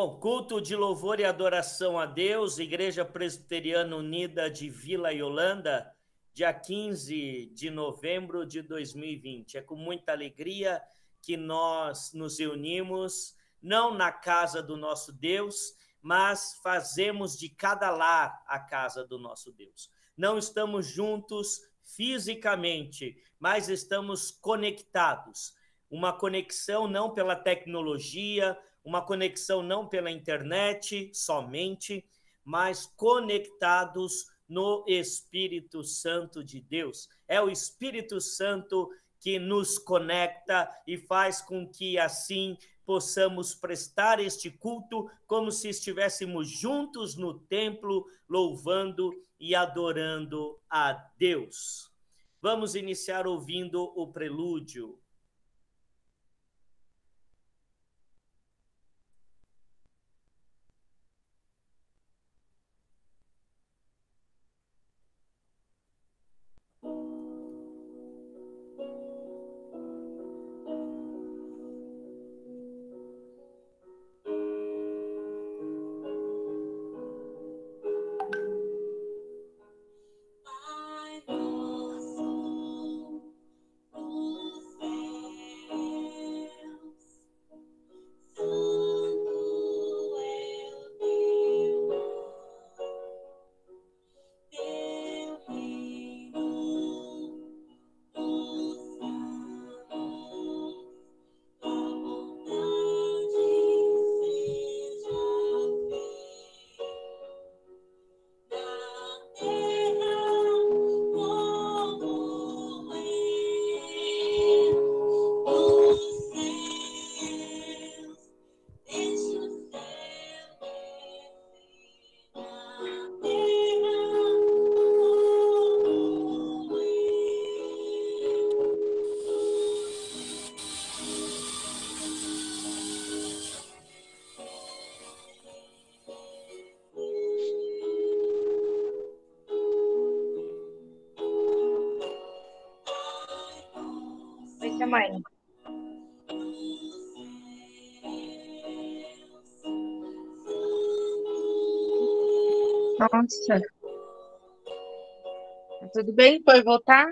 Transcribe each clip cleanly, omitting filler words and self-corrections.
Bom, culto de louvor e adoração a Deus, Igreja Presbiteriana Unida de Vila Yolanda, dia 15 de novembro de 2020. É com muita alegria que nós nos reunimos, não na casa do nosso Deus, mas fazemos de cada lar a casa do nosso Deus. Não estamos juntos fisicamente, mas estamos conectados. Uma conexão não pela tecnologia, uma conexão não pela internet somente, mas conectados no Espírito Santo de Deus. É o Espírito Santo que nos conecta e faz com que assim possamos prestar este culto como se estivéssemos juntos no templo, louvando e adorando a Deus. Vamos iniciar ouvindo o prelúdio. Mãe. Nossa. Tudo bem? Pode voltar?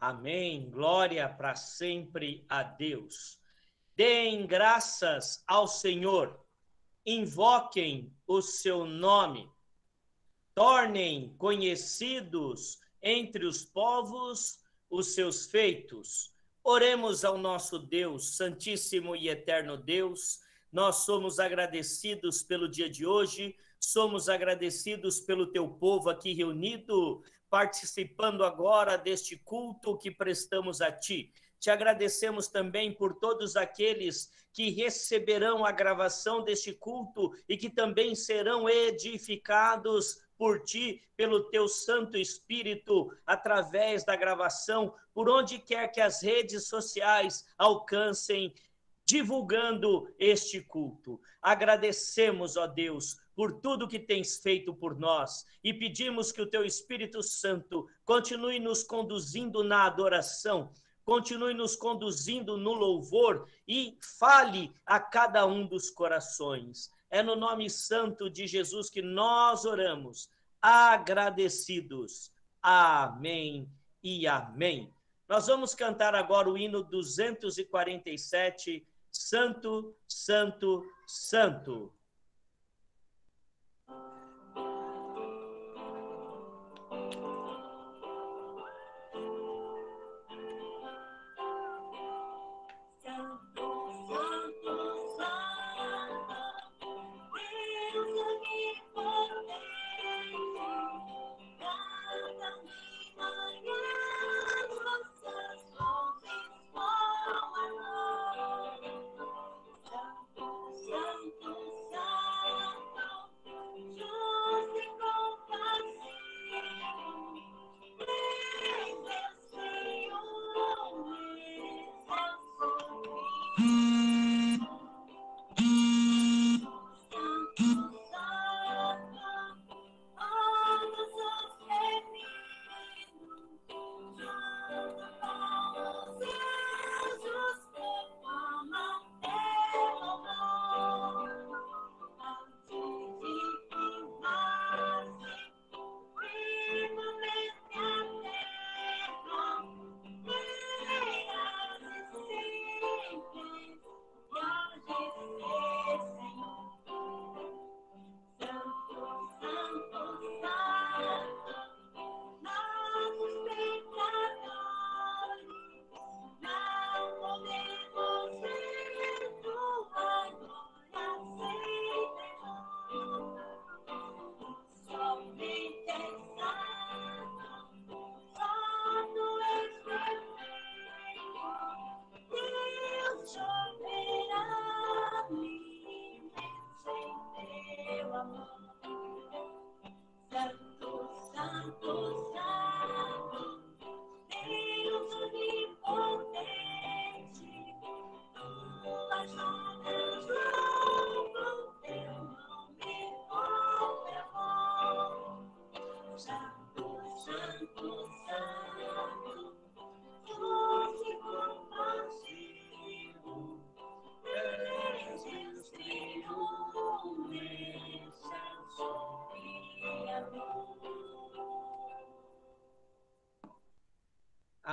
Amém. Glória para sempre a Deus. Deem graças ao Senhor, invoquem o seu nome, tornem conhecidos entre os povos os seus feitos. Oremos ao nosso Deus, Santíssimo e Eterno Deus. Nós somos agradecidos pelo dia de hoje, somos agradecidos pelo teu povo aqui reunido, participando agora deste culto que prestamos a ti. Te agradecemos também por todos aqueles que receberão a gravação deste culto e que também serão edificados por ti, pelo teu Santo Espírito, através da gravação, por onde quer que as redes sociais alcancem, divulgando este culto. Agradecemos, ó Deus, por tudo que tens feito por nós e pedimos que o teu Espírito Santo continue nos conduzindo na adoração, continue nos conduzindo no louvor e fale a cada um dos corações. É no nome santo de Jesus que nós oramos, agradecidos. Amém e amém. Nós vamos cantar agora o hino 247, Santo, Santo, Santo.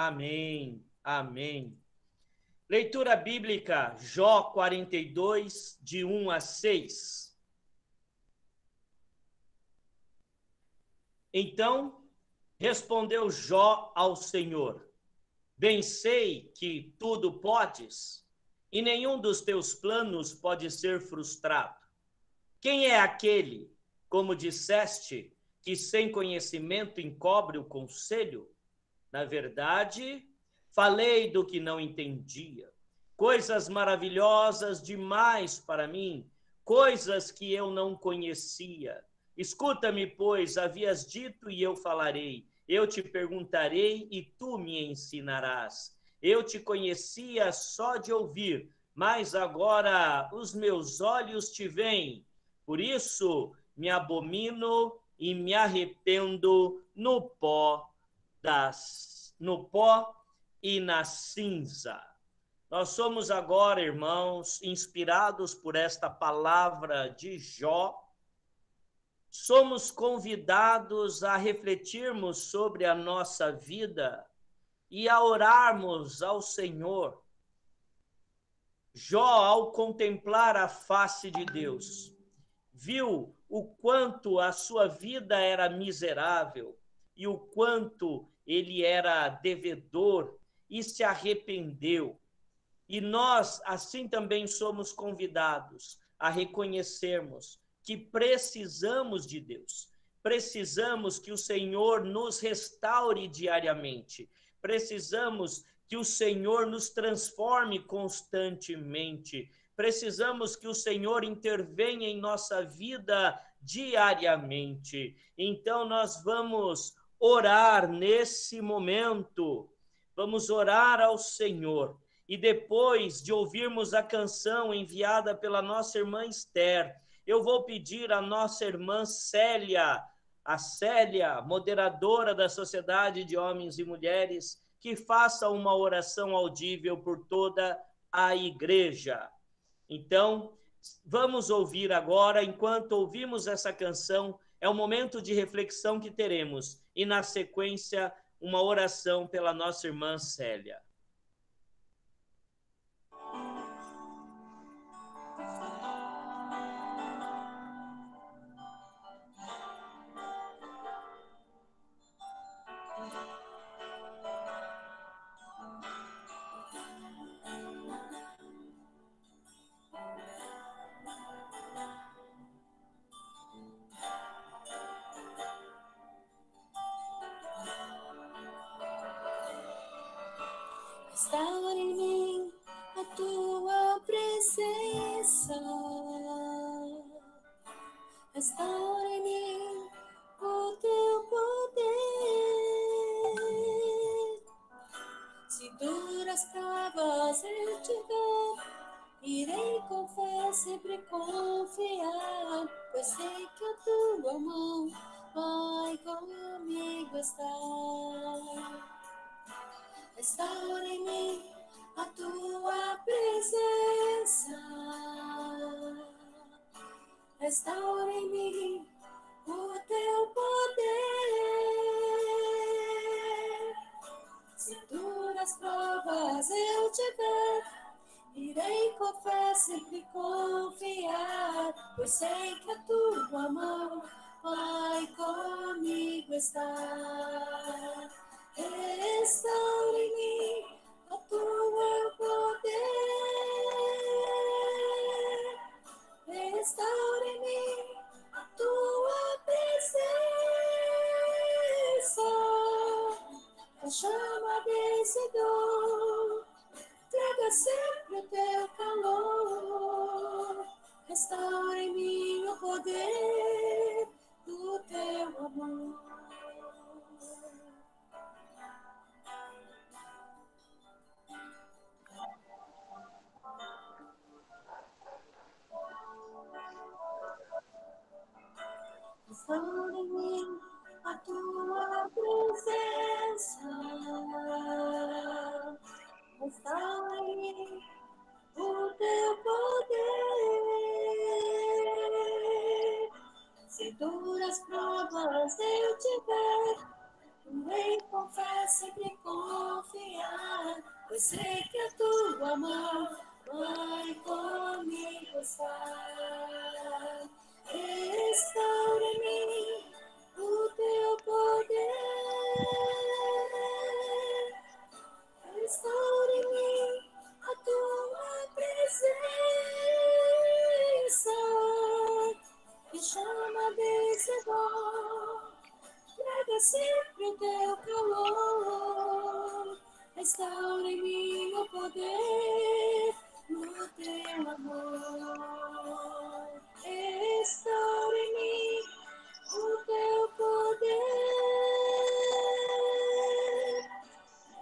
Amém, amém. Leitura bíblica, Jó 42, de 1 a 6. Então respondeu Jó ao Senhor: bem sei que tudo podes, e nenhum dos teus planos pode ser frustrado. Quem é aquele, como disseste, que sem conhecimento encobre o conselho? Na verdade, falei do que não entendia, coisas maravilhosas demais para mim, coisas que eu não conhecia. Escuta-me, pois, havias dito e eu falarei. Eu te perguntarei e tu me ensinarás. Eu te conhecia só de ouvir, mas agora os meus olhos te veem. Por isso me abomino e me arrependo no pó e na cinza. Nós somos agora, irmãos, inspirados por esta palavra de Jó, somos convidados a refletirmos sobre a nossa vida e a orarmos ao Senhor. Jó, ao contemplar a face de Deus, viu o quanto a sua vida era miserável e o quanto ele era devedor e se arrependeu. E nós, assim também, somos convidados a reconhecermos que precisamos de Deus. Precisamos que o Senhor nos restaure diariamente. Precisamos que o Senhor nos transforme constantemente. Precisamos que o Senhor intervenha em nossa vida diariamente. Então, nós vamos orar nesse momento. Vamos orar ao Senhor. E depois de ouvirmos a canção enviada pela nossa irmã Esther, eu vou pedir à nossa irmã Célia, a Célia, moderadora da Sociedade de Homens e Mulheres, que faça uma oração audível por toda a igreja. Então, vamos ouvir agora, enquanto ouvimos essa canção, é um momento de reflexão que teremos, e na sequência, uma oração pela nossa irmã Célia. Restaura em mim a tua presença, restaura em mim o teu poder. Se duras provas eu tiver, irei com fé sempre confiar, pois sei que a tua mão vai comigo estar. Restaura em mim a tua presença, restaura em mim o teu poder. Se duras provas eu tiver, irei com fé sempre confiar, pois sei que a tua mão vai comigo estar. Restaura em mim o teu poder, restaura em mim a tua presença, a chama desse dom, traga sempre o teu calor, restaura em mim o poder do teu amor. Restaura em mim a tua presença, restaura em mim o teu poder. Se duras provas eu tiver, irei com fé sempre confiar, pois sei que a tua mão vai comigo estar. Restaura em mim o teu poder, restaura em mim a tua presença, que chama desse dom, traga sempre o teu calor, restaura em mim o poder no teu amor. Restaura em mim o teu poder,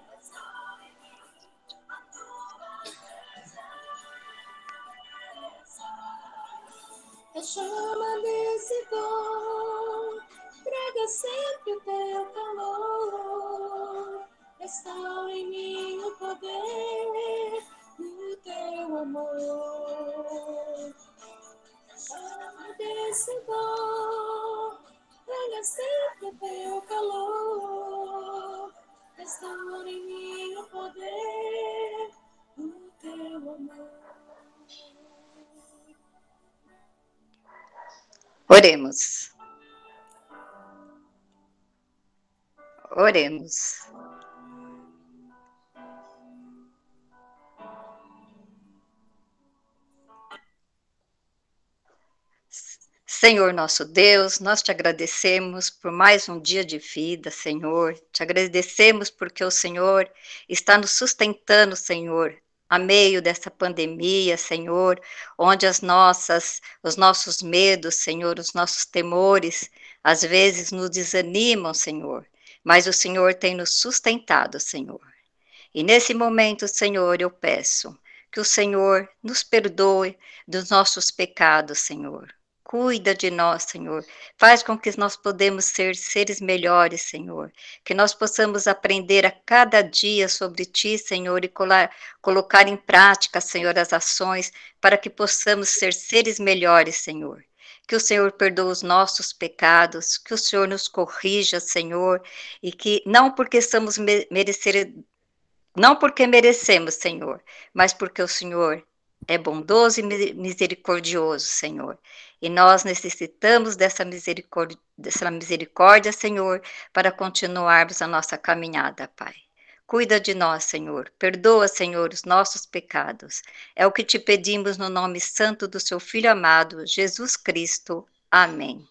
restaura em mim a tua presença, a chama desse dom, traga sempre o teu calor, restaura em mim o poder do teu amor. Chama desse dom, traga sempre o teu calor, restaura em mim o poder do teu amor. Oremos. Oremos. Senhor nosso Deus, nós te agradecemos por mais um dia de vida, Senhor. Te agradecemos porque o Senhor está nos sustentando, Senhor, a meio dessa pandemia, Senhor, onde os nossos medos, Senhor, os nossos temores, às vezes nos desanimam, Senhor, mas o Senhor tem nos sustentado, Senhor. E nesse momento, Senhor, eu peço que o Senhor nos perdoe dos nossos pecados, Senhor. Cuida de nós, Senhor. Faz com que nós podemos ser seres melhores, Senhor. Que nós possamos aprender a cada dia sobre Ti, Senhor, e colocar em prática, Senhor, as ações para que possamos ser seres melhores, Senhor. Que o Senhor perdoe os nossos pecados, que o Senhor nos corrija, Senhor, e que não porque estamos não porque merecemos, Senhor, mas porque o Senhor é bondoso e misericordioso, Senhor. E nós necessitamos dessa misericórdia, Senhor, para continuarmos a nossa caminhada, Pai. Cuida de nós, Senhor. Perdoa, Senhor, os nossos pecados. É o que te pedimos no nome santo do seu Filho amado, Jesus Cristo. Amém.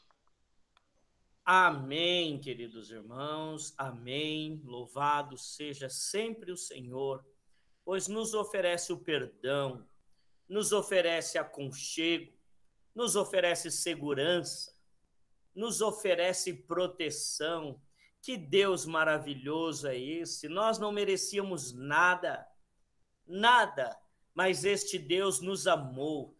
Amém, queridos irmãos, amém. Louvado seja sempre o Senhor, pois nos oferece o perdão, nos oferece aconchego, nos oferece segurança, nos oferece proteção. Que Deus maravilhoso é esse! Nós não merecíamos nada, nada, mas este Deus nos amou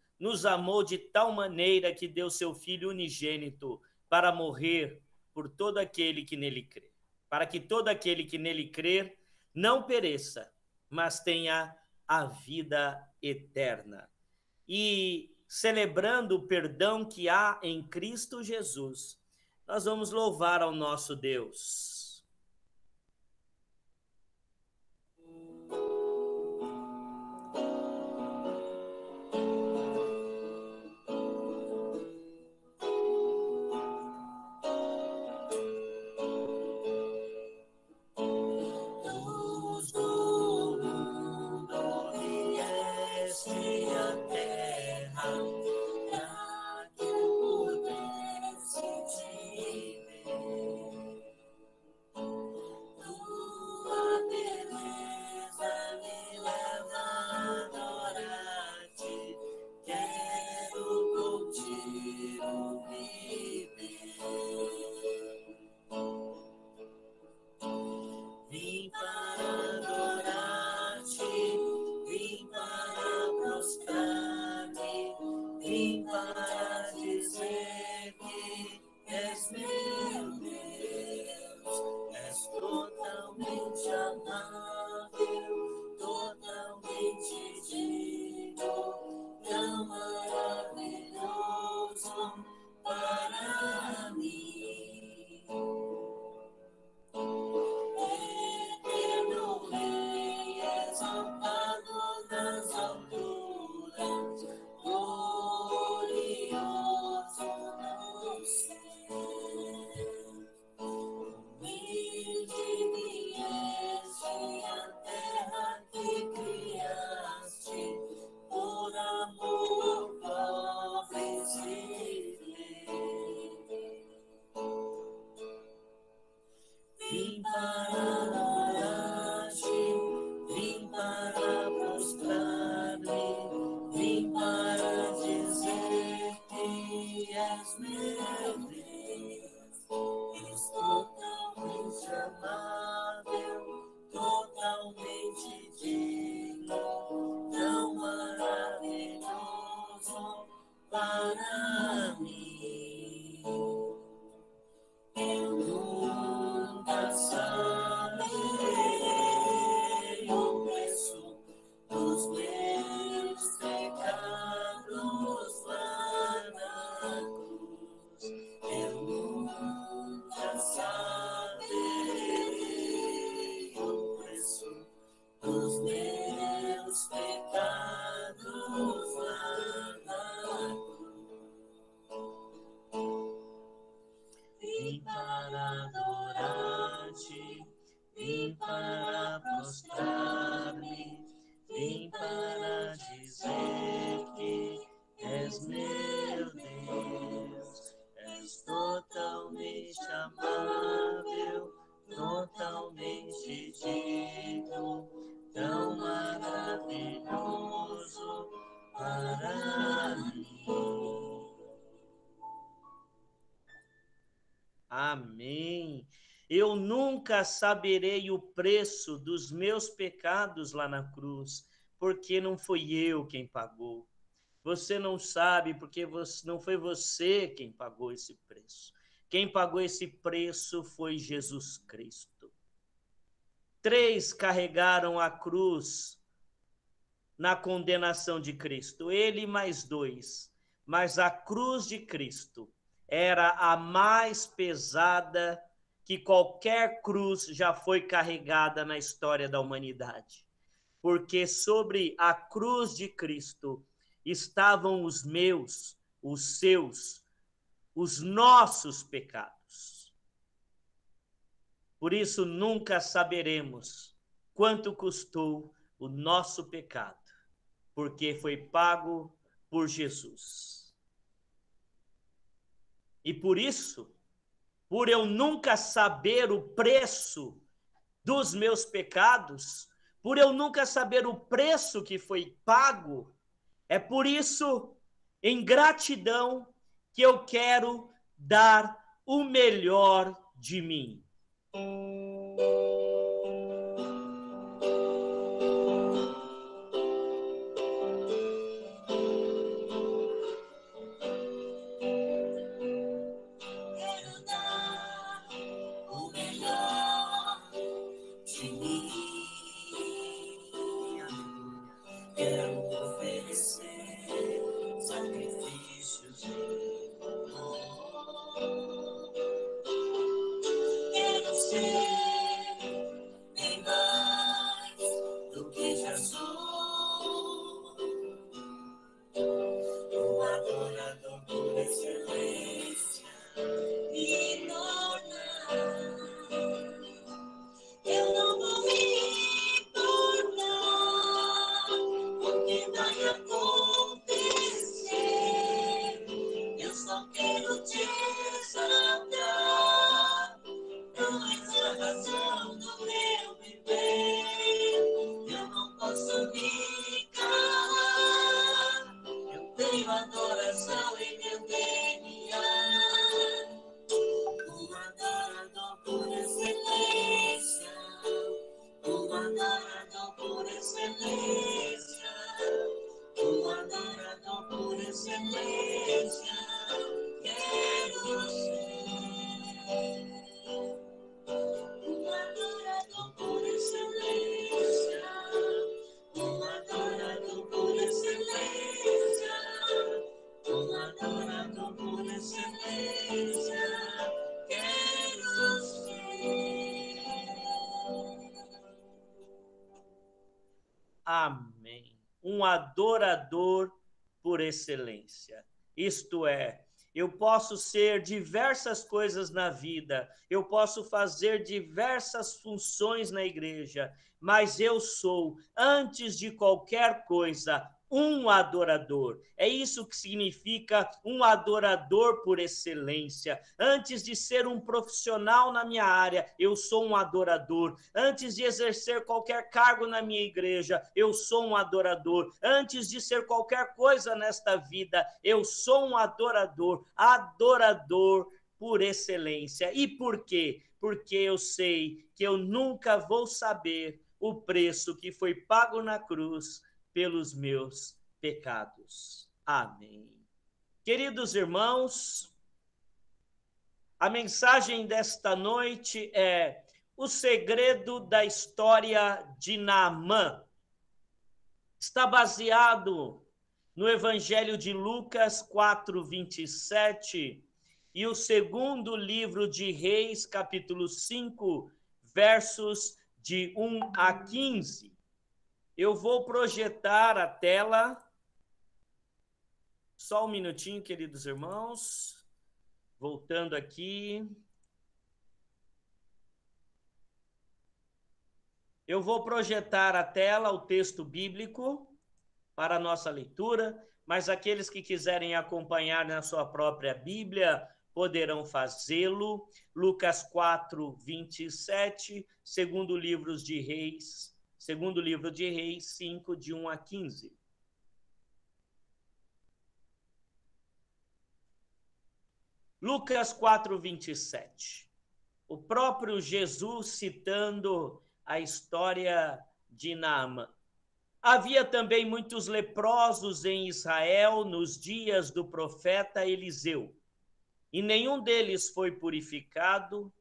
de tal maneira que deu seu Filho unigênito para morrer por todo aquele que nele crê, para que todo aquele que nele crer não pereça, mas tenha a vida eterna. E celebrando o perdão que há em Cristo Jesus, nós vamos louvar ao nosso Deus. nunca saberei o preço dos meus pecados lá na cruz, porque não fui eu quem pagou. Você não sabe porque não foi você quem pagou esse preço. Quem pagou esse preço foi Jesus Cristo. 3 carregaram a cruz na condenação de Cristo, ele mais 2. Mas a cruz de Cristo era a mais pesada que qualquer cruz já foi carregada na história da humanidade. Porque sobre a cruz de Cristo estavam os meus, os seus, os nossos pecados. Por isso nunca saberemos quanto custou o nosso pecado, porque foi pago por Jesus. E por isso, por eu nunca saber o preço dos meus pecados, por eu nunca saber o preço que foi pago, é por isso, em gratidão, que eu quero dar o melhor de mim. Amém. Um adorador por excelência. Isto é, eu posso ser diversas coisas na vida, eu posso fazer diversas funções na igreja, mas eu sou, antes de qualquer coisa, um adorador. É isso que significa um adorador por excelência. Antes de ser um profissional na minha área, eu sou um adorador. Antes de exercer qualquer cargo na minha igreja, eu sou um adorador. Antes de ser qualquer coisa nesta vida, eu sou um adorador. Adorador por excelência. E por quê? Porque eu sei que eu nunca vou saber o preço que foi pago na cruz pelos meus pecados. Amém. Queridos irmãos, a mensagem desta noite é o segredo da história de Naamã. Está baseado no Evangelho de Lucas 4:27 e o segundo livro de Reis, capítulo 5, versos de 1 a 15. Eu vou projetar a tela. Só um minutinho, queridos irmãos. Voltando aqui. Eu vou projetar a tela, o texto bíblico, para a nossa leitura, mas aqueles que quiserem acompanhar na sua própria Bíblia poderão fazê-lo. Lucas 4:27, segundo livro de Reis 5, de 1 a 15. Lucas 4:27. o próprio Jesus citando a história de Naamã. Havia também muitos leprosos em Israel nos dias do profeta Eliseu, e nenhum deles foi purificado,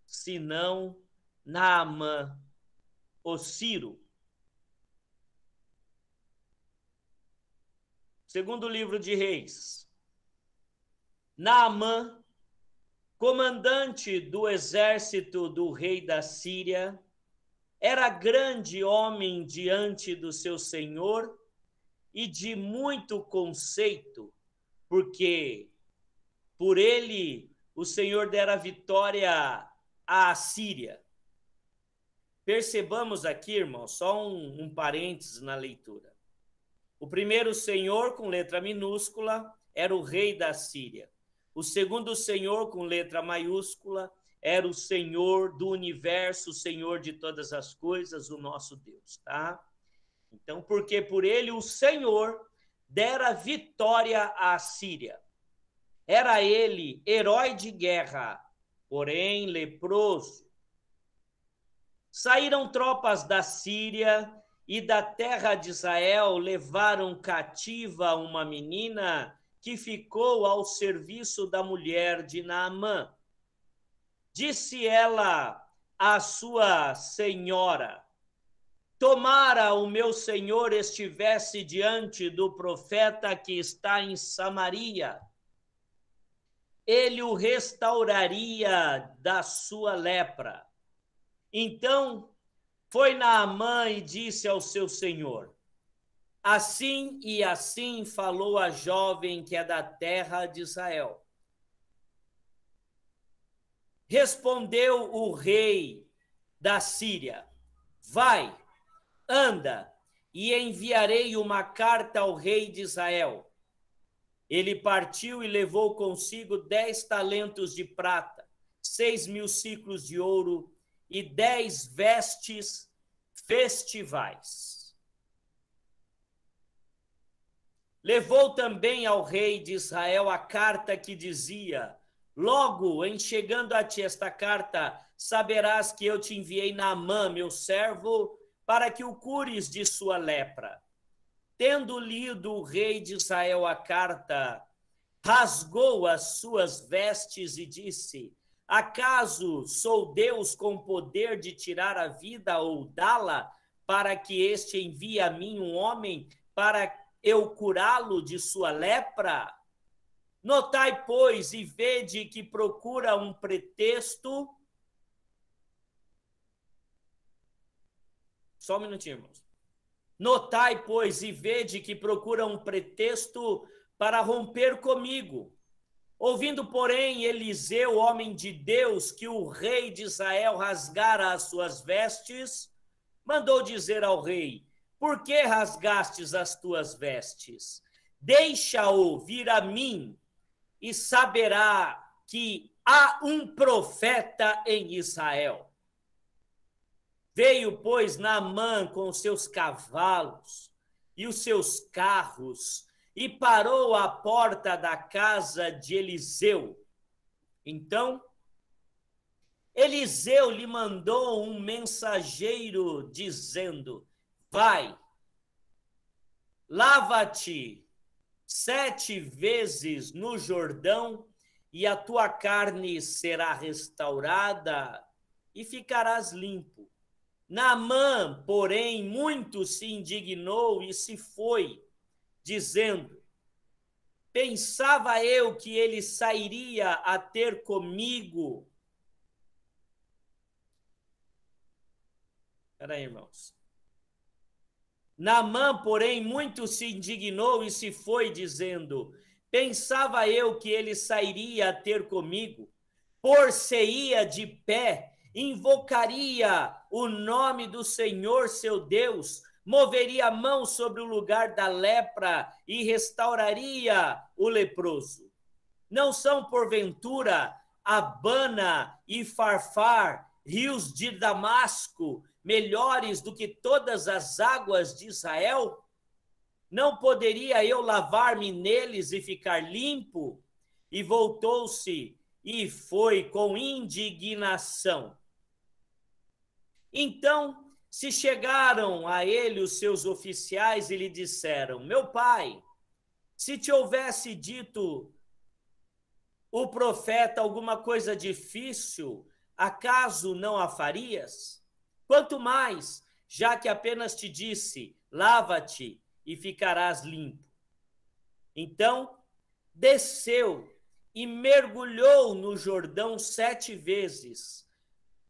senão Naamã, o sírio. Segundo livro de Reis, Naamã, comandante do exército do rei da Síria, era grande homem diante do seu senhor e de muito conceito, porque por ele o Senhor dera vitória à Síria. Percebamos aqui, irmão, só um parênteses na leitura. O primeiro senhor, com letra minúscula, era o rei da Síria. O segundo senhor, com letra maiúscula, era o Senhor do universo, o Senhor de todas as coisas, o nosso Deus, tá? Então, porque por ele o Senhor dera vitória à Síria. Era ele herói de guerra, porém leproso. Saíram tropas da Síria e da terra de Israel, levaram cativa uma menina que ficou ao serviço da mulher de Naamã. Disse ela à sua senhora: tomara o meu senhor estivesse diante do profeta que está em Samaria, ele o restauraria da sua lepra. Então foi Naamã e disse ao seu senhor: assim e assim falou a jovem que é da terra de Israel. Respondeu o rei da Síria: vai, anda, e enviarei uma carta ao rei de Israel. Ele partiu e levou consigo 10 talentos de prata, 6.000 siclos de ouro e 10 vestes festivais. Levou também ao rei de Israel a carta que dizia: logo, em chegando a ti esta carta, saberás que eu te enviei Naamã, meu servo, para que o cures de sua lepra. Tendo lido o rei de Israel a carta, rasgou as suas vestes e disse: acaso sou Deus com poder de tirar a vida ou dá-la, para que este envie a mim um homem para eu curá-lo de sua lepra? Notai, pois, e vede que procura um pretexto. Só um minutinho, irmãos. Notai, pois, e vede que procura um pretexto para romper comigo. Ouvindo, porém, Eliseu, homem de Deus, que o rei de Israel rasgara as suas vestes, mandou dizer ao rei: por que rasgastes as tuas vestes? Deixa-o vir a mim, e saberá que há um profeta em Israel. Veio, pois, Naamã com os seus cavalos e os seus carros, e parou à porta da casa de Eliseu. Então, Eliseu lhe mandou um mensageiro, dizendo: vai, lava-te 7 vezes no Jordão, e a tua carne será restaurada, e ficarás limpo. Naamã, porém, muito se indignou e se foi, dizendo: pensava eu que ele sairia a ter comigo. Espera aí, irmãos. Naamã, porém, muito se indignou e se foi, dizendo: pensava eu que ele sairia a ter comigo, por-se-ia de pé, invocaria o nome do Senhor seu Deus, moveria a mão sobre o lugar da lepra e restauraria o leproso. Não são, porventura, Abana e Farfar, rios de Damasco, melhores do que todas as águas de Israel? Não poderia eu lavar-me neles e ficar limpo? E voltou-se e foi com indignação. Então se chegaram a ele os seus oficiais e lhe disseram: meu pai, se te houvesse dito o profeta alguma coisa difícil, acaso não a farias? Quanto mais, já que apenas te disse: lava-te e ficarás limpo. Então desceu e mergulhou no Jordão 7 vezes,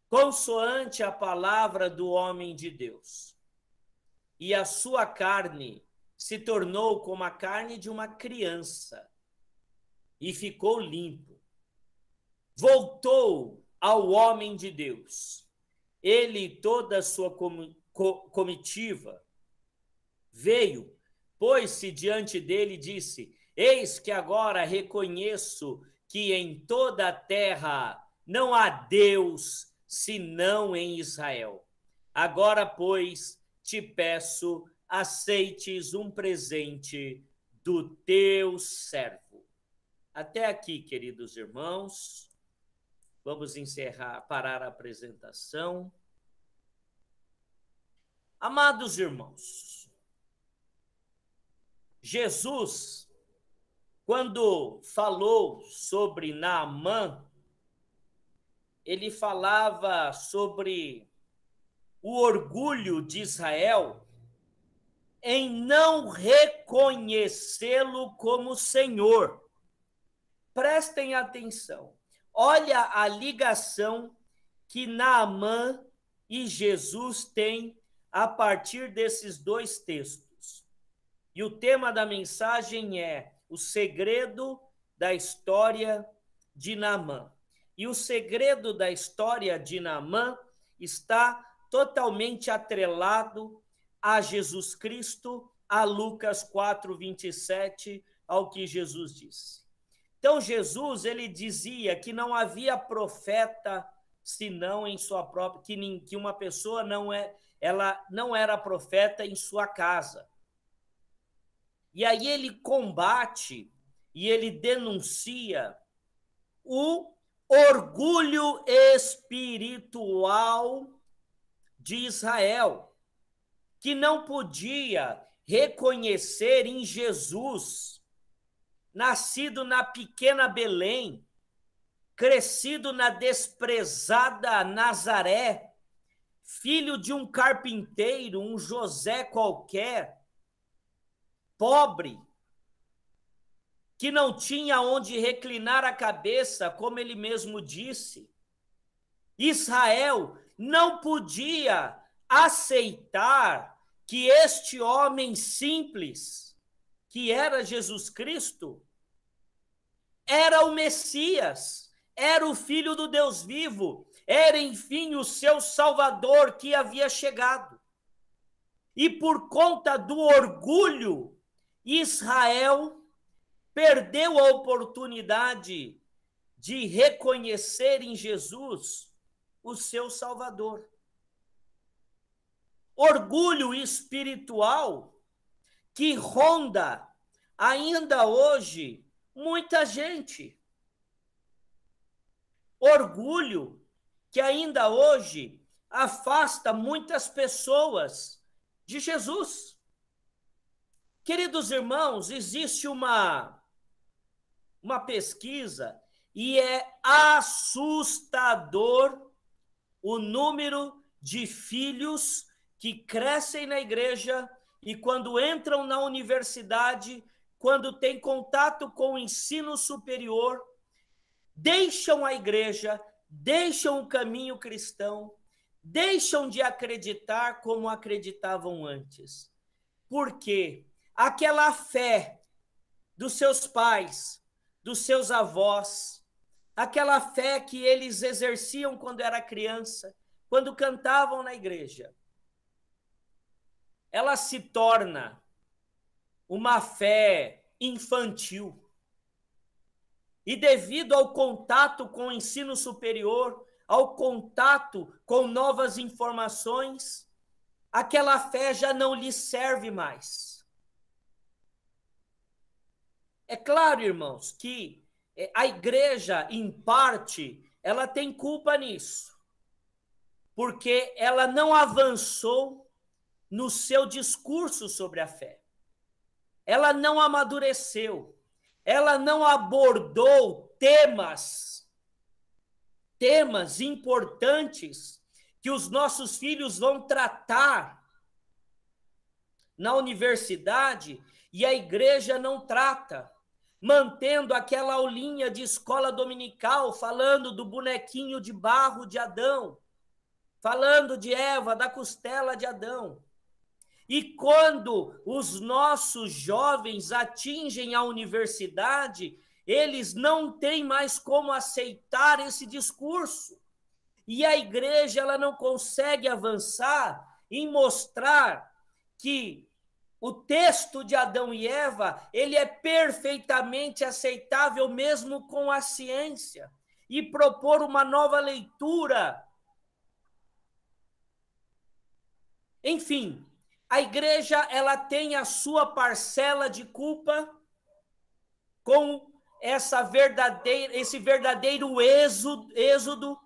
consoante a palavra do homem de Deus. E a sua carne se tornou como a carne de uma criança, e ficou limpo. Voltou ao homem de Deus, ele e toda a sua comitiva. Veio, pôs-se diante dele e disse: eis que agora reconheço que em toda a terra não há Deus senão em Israel. Agora, pois, te peço, aceites um presente do teu servo. Até aqui, queridos irmãos, vamos parar a apresentação. Amados irmãos, Jesus, quando falou sobre Naamã, ele falava sobre o orgulho de Israel em não reconhecê-lo como Senhor. Prestem atenção. Olha a ligação que Naamã e Jesus têm a partir desses 2 textos. E o tema da mensagem é o segredo da história de Naamã. E o segredo da história de Naamã está totalmente atrelado a Jesus Cristo, a Lucas 4:27, ao que Jesus disse. Então Jesus, ele dizia que não havia profeta senão em sua própria, que uma pessoa ela não era profeta em sua casa. E aí ele combate e ele denuncia o orgulho espiritual de Israel, que não podia reconhecer em Jesus, nascido na pequena Belém, crescido na desprezada Nazaré, filho de um carpinteiro, um José qualquer, pobre, que não tinha onde reclinar a cabeça, como ele mesmo disse. Israel não podia aceitar que este homem simples, que era Jesus Cristo, era o Messias, era o Filho do Deus vivo, era, enfim, o seu Salvador que havia chegado. E por conta do orgulho, Israel perdeu a oportunidade de reconhecer em Jesus o seu Salvador. Orgulho espiritual que ronda ainda hoje muita gente. Orgulho que ainda hoje afasta muitas pessoas de Jesus. Queridos irmãos, existe uma pesquisa e é assustador o número de filhos que crescem na igreja e quando entram na universidade, quando têm contato com o ensino superior, deixam a igreja, deixam o caminho cristão, deixam de acreditar como acreditavam antes. Por quê? Aquela fé dos seus pais, dos seus avós, aquela fé que eles exerciam quando era criança, quando cantavam na igreja, ela se torna uma fé infantil. E devido ao contato com o ensino superior, ao contato com novas informações, aquela fé já não lhe serve mais. É claro, irmãos, que a igreja, em parte, ela tem culpa nisso, porque ela não avançou no seu discurso sobre a fé. Ela não amadureceu, ela não abordou temas importantes que os nossos filhos vão tratar na universidade e a igreja não trata, mantendo aquela aulinha de escola dominical, falando do bonequinho de barro de Adão, falando de Eva, da costela de Adão. E quando os nossos jovens atingem a universidade, eles não têm mais como aceitar esse discurso. E a igreja ela não consegue avançar em mostrar que o texto de Adão e Eva ele é perfeitamente aceitável mesmo com a ciência e propor uma nova leitura. Enfim, a igreja ela tem a sua parcela de culpa com esse verdadeiro êxodo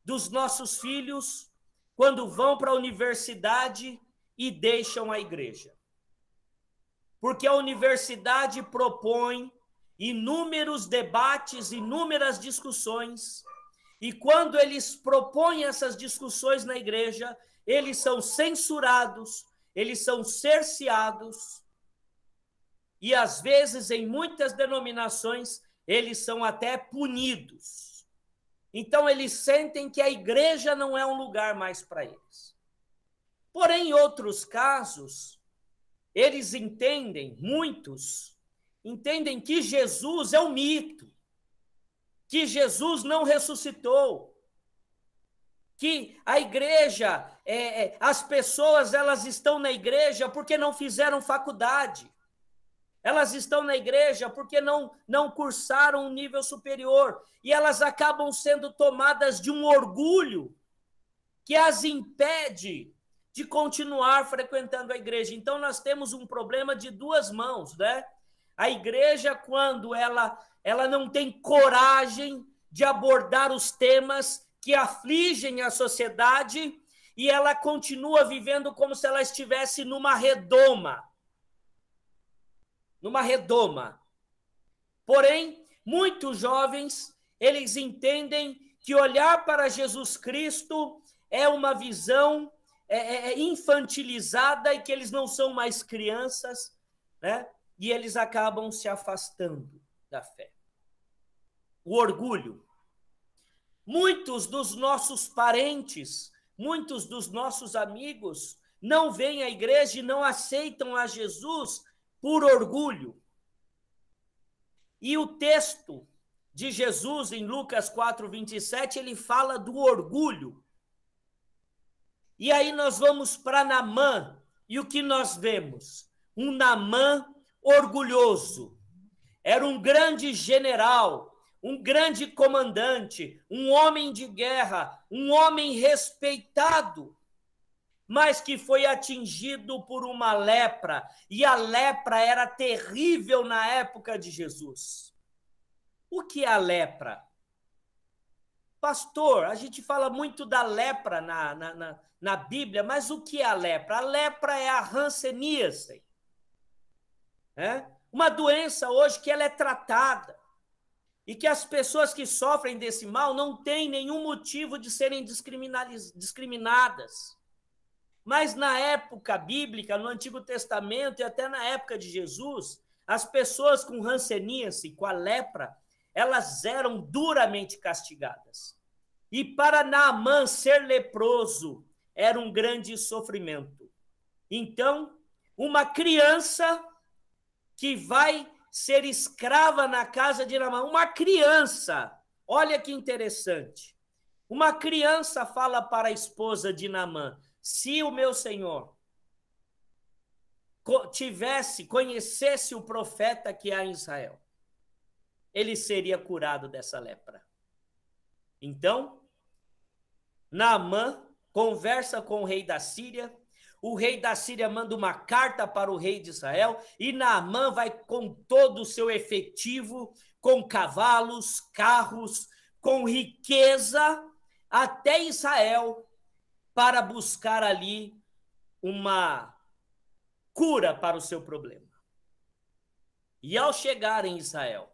dos nossos filhos quando vão para a universidade e deixam a igreja. Porque a universidade propõe inúmeros debates, inúmeras discussões, e quando eles propõem essas discussões na igreja, eles são censurados, eles são cerceados, e às vezes, em muitas denominações, eles são até punidos. Então, eles sentem que a igreja não é um lugar mais para eles. Porém, em outros casos, eles entendem, muitos, entendem que Jesus é um mito, que Jesus não ressuscitou, que a igreja, as pessoas elas estão na igreja porque não fizeram faculdade, elas estão na igreja porque não cursaram um nível superior, e elas acabam sendo tomadas de um orgulho que as impede de continuar frequentando a igreja. Então, nós temos um problema de duas mãos, né? A igreja, quando ela não tem coragem de abordar os temas que afligem a sociedade, e ela continua vivendo como se ela estivesse numa redoma. Numa redoma. Porém, muitos jovens, eles entendem que olhar para Jesus Cristo é uma visão infantilizada e que eles não são mais crianças, né? E eles acabam se afastando da fé. O orgulho. Muitos dos nossos parentes, muitos dos nossos amigos não vêm à igreja e não aceitam a Jesus por orgulho. E o texto de Jesus em Lucas 4:27, ele fala do orgulho. E aí nós vamos para Naamã, e o que nós vemos? Um Naamã orgulhoso. Era um grande general, um grande comandante, um homem de guerra, um homem respeitado, mas que foi atingido por uma lepra, e a lepra era terrível na época de Jesus. O que é a lepra? Pastor, a gente fala muito da lepra na Bíblia, mas o que é a lepra? A lepra é a hanseníase. Uma doença hoje que ela é tratada e que as pessoas que sofrem desse mal não têm nenhum motivo de serem discriminadas. Mas na época bíblica, no Antigo Testamento e até na época de Jesus, as pessoas com hanseníase, com a lepra, elas eram duramente castigadas. E para Naamã ser leproso era um grande sofrimento. Então, uma criança que vai ser escrava na casa de Naamã, uma criança, olha que interessante, uma criança fala para a esposa de Naamã: se o meu senhor conhecesse o profeta que há em Israel, ele seria curado dessa lepra. Então, Naamã conversa com o rei da Síria. o rei da Síria manda uma carta para o rei de Israel e Naamã vai com todo o seu efetivo, com cavalos, carros, com riqueza, até Israel para buscar ali uma cura para o seu problema. E ao chegar em Israel,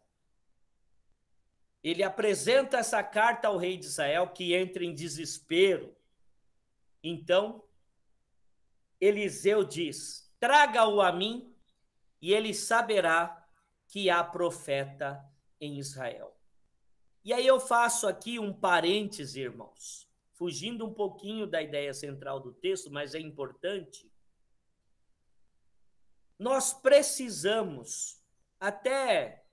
ele apresenta essa carta ao rei de Israel, que entra em desespero. Então, Eliseu diz: traga-o a mim, e ele saberá que há profeta em Israel. E aí eu faço aqui um parêntese, irmãos, fugindo um pouquinho da ideia central do texto, mas é importante. Nós precisamos, até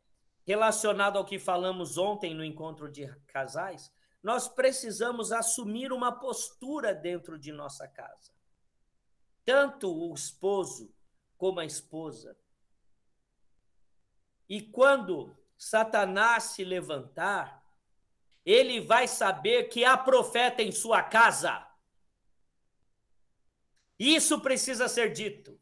relacionado ao que falamos ontem no encontro de casais, nós precisamos assumir uma postura dentro de nossa casa. Tanto o esposo como a esposa. E quando Satanás se levantar, ele vai saber que há profeta em sua casa. Isso precisa ser dito.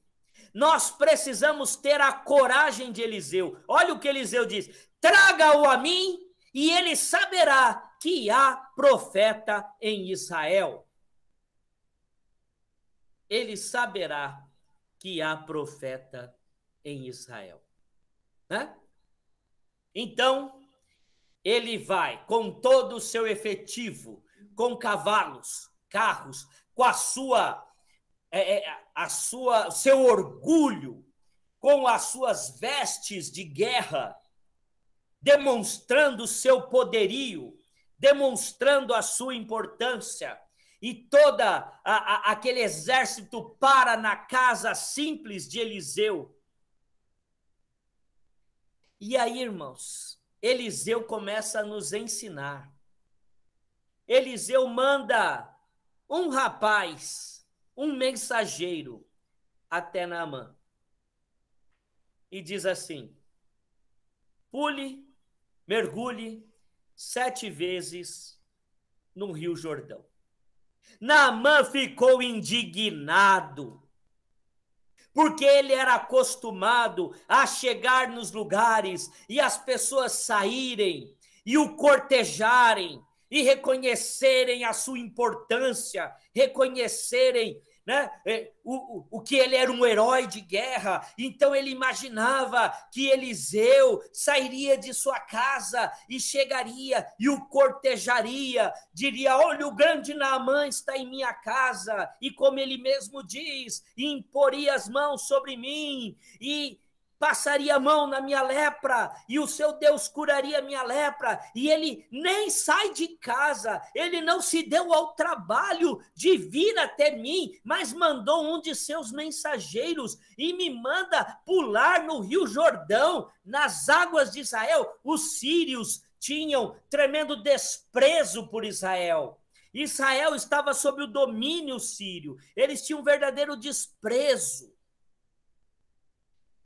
Nós precisamos ter a coragem de Eliseu. Olha o que Eliseu diz: traga-o a mim e ele saberá que há profeta em Israel. Ele saberá que há profeta em Israel. Né? Então, ele vai com todo o seu efetivo, com cavalos, carros, com seu orgulho, com as suas vestes de guerra, demonstrando o seu poderio, demonstrando a sua importância, e aquele exército para na casa simples de Eliseu. E aí, irmãos, Eliseu começa a nos ensinar. Eliseu manda um rapaz, um mensageiro, até Naamã. E diz assim: pule, mergulhe 7 vezes no Rio Jordão. Naamã ficou indignado, porque ele era acostumado a chegar nos lugares e as pessoas saírem e o cortejarem e reconhecerem a sua importância, reconhecerem, né, o que ele era um herói de guerra. Então ele imaginava que Eliseu sairia de sua casa e chegaria e o cortejaria, diria: olha, o grande Naamã está em minha casa, e como ele mesmo diz, imporia as mãos sobre mim e passaria a mão na minha lepra, e o seu Deus curaria a minha lepra. E ele nem sai de casa, ele não se deu ao trabalho de vir até mim, mas mandou um de seus mensageiros e me manda pular no Rio Jordão, nas águas de Israel. Os sírios tinham tremendo desprezo por Israel. Israel estava sob o domínio sírio, eles tinham um verdadeiro desprezo.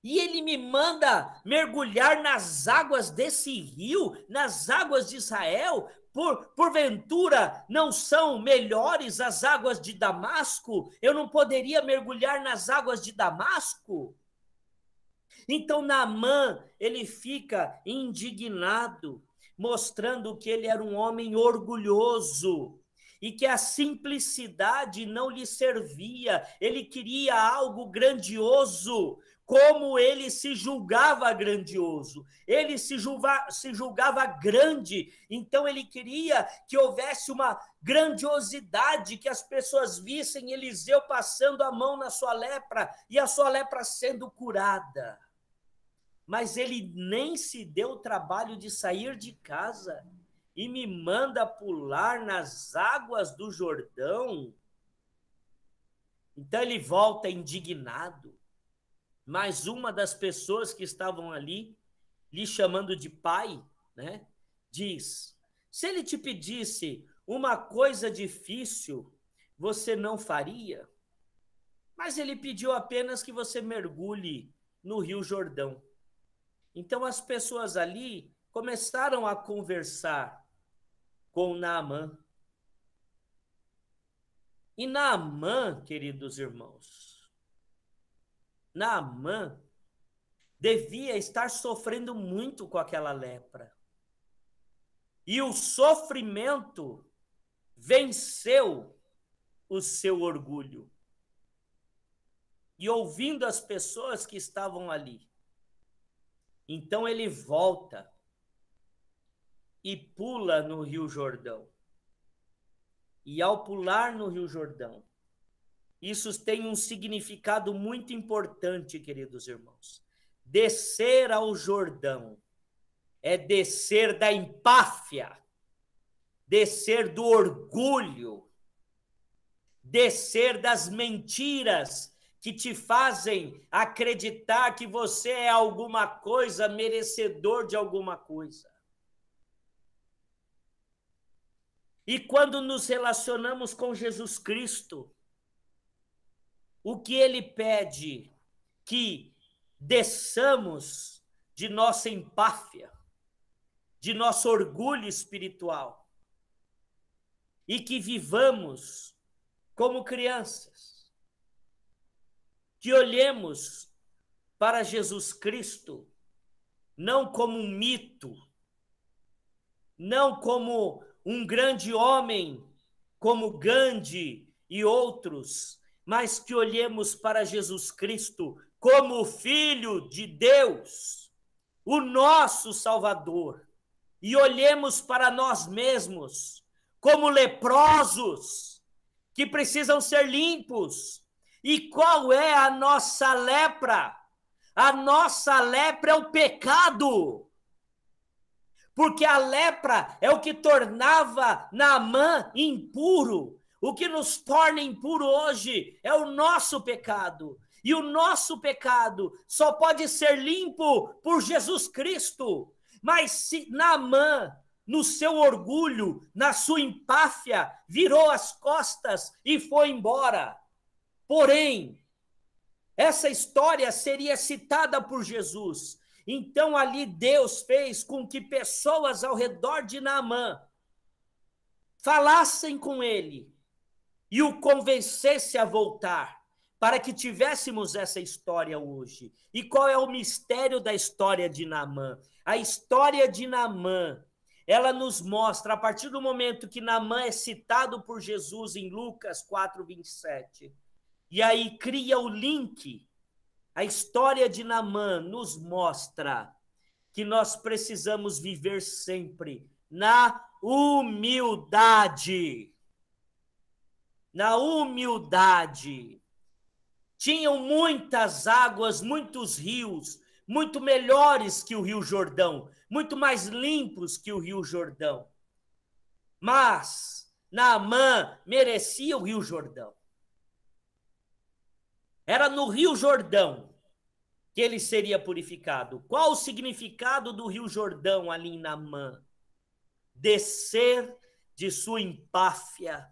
E ele me manda mergulhar nas águas desse rio, nas águas de Israel. Porventura não são melhores as águas de Damasco? Eu não poderia mergulhar nas águas de Damasco? Então Naamã, ele fica indignado, mostrando que ele era um homem orgulhoso e que a simplicidade não lhe servia. Ele queria algo grandioso. Como ele se julgava grandioso, ele se julgava grande, então ele queria que houvesse uma grandiosidade, que as pessoas vissem Eliseu passando a mão na sua lepra e a sua lepra sendo curada. Mas ele nem se deu o trabalho de sair de casa e me manda pular nas águas do Jordão. Então ele volta indignado. Mas uma das pessoas que estavam ali, lhe chamando de pai, né, diz: se ele te pedisse uma coisa difícil, você não faria? Mas ele pediu apenas que você mergulhe no Rio Jordão. Então as pessoas ali começaram a conversar com Naamã. E Naamã, queridos irmãos, Naamã devia estar sofrendo muito com aquela lepra. E o sofrimento venceu o seu orgulho. E ouvindo as pessoas que estavam ali, então ele volta e pula no Rio Jordão. E ao pular no Rio Jordão, isso tem um significado muito importante, queridos irmãos. Descer ao Jordão é descer da empáfia, descer do orgulho, descer das mentiras que te fazem acreditar que você é alguma coisa, merecedor de alguma coisa. E quando nos relacionamos com Jesus Cristo, o que ele pede? Que desçamos de nossa empáfia, de nosso orgulho espiritual, e que vivamos como crianças, que olhemos para Jesus Cristo não como um mito, não como um grande homem como Gandhi e outros, mas que olhemos para Jesus Cristo como o Filho de Deus, o nosso Salvador, e olhemos para nós mesmos como leprosos que precisam ser limpos. E qual é a nossa lepra? A nossa lepra é o pecado. Porque a lepra é o que tornava Naamã impuro. O que nos torna impuro hoje é o nosso pecado. E o nosso pecado só pode ser limpo por Jesus Cristo. Mas se Naamã, no seu orgulho, na sua empáfia, virou as costas e foi embora. Porém, essa história seria citada por Jesus. Então ali Deus fez com que pessoas ao redor de Naamã falassem com ele e o convencesse a voltar, para que tivéssemos essa história hoje. E qual é o mistério da história de Naamã? A história de Naamã, ela nos mostra, a partir do momento que Naamã é citado por Jesus em Lucas 4:27, e aí cria o link. A história de Naamã nos mostra que nós precisamos viver sempre na humildade. Na humildade. Tinham muitas águas, muitos rios, muito melhores que o Rio Jordão, muito mais limpos que o Rio Jordão. Mas Naamã merecia o Rio Jordão. Era no Rio Jordão que ele seria purificado. Qual o significado do Rio Jordão ali em Naamã? Descer de sua empáfia,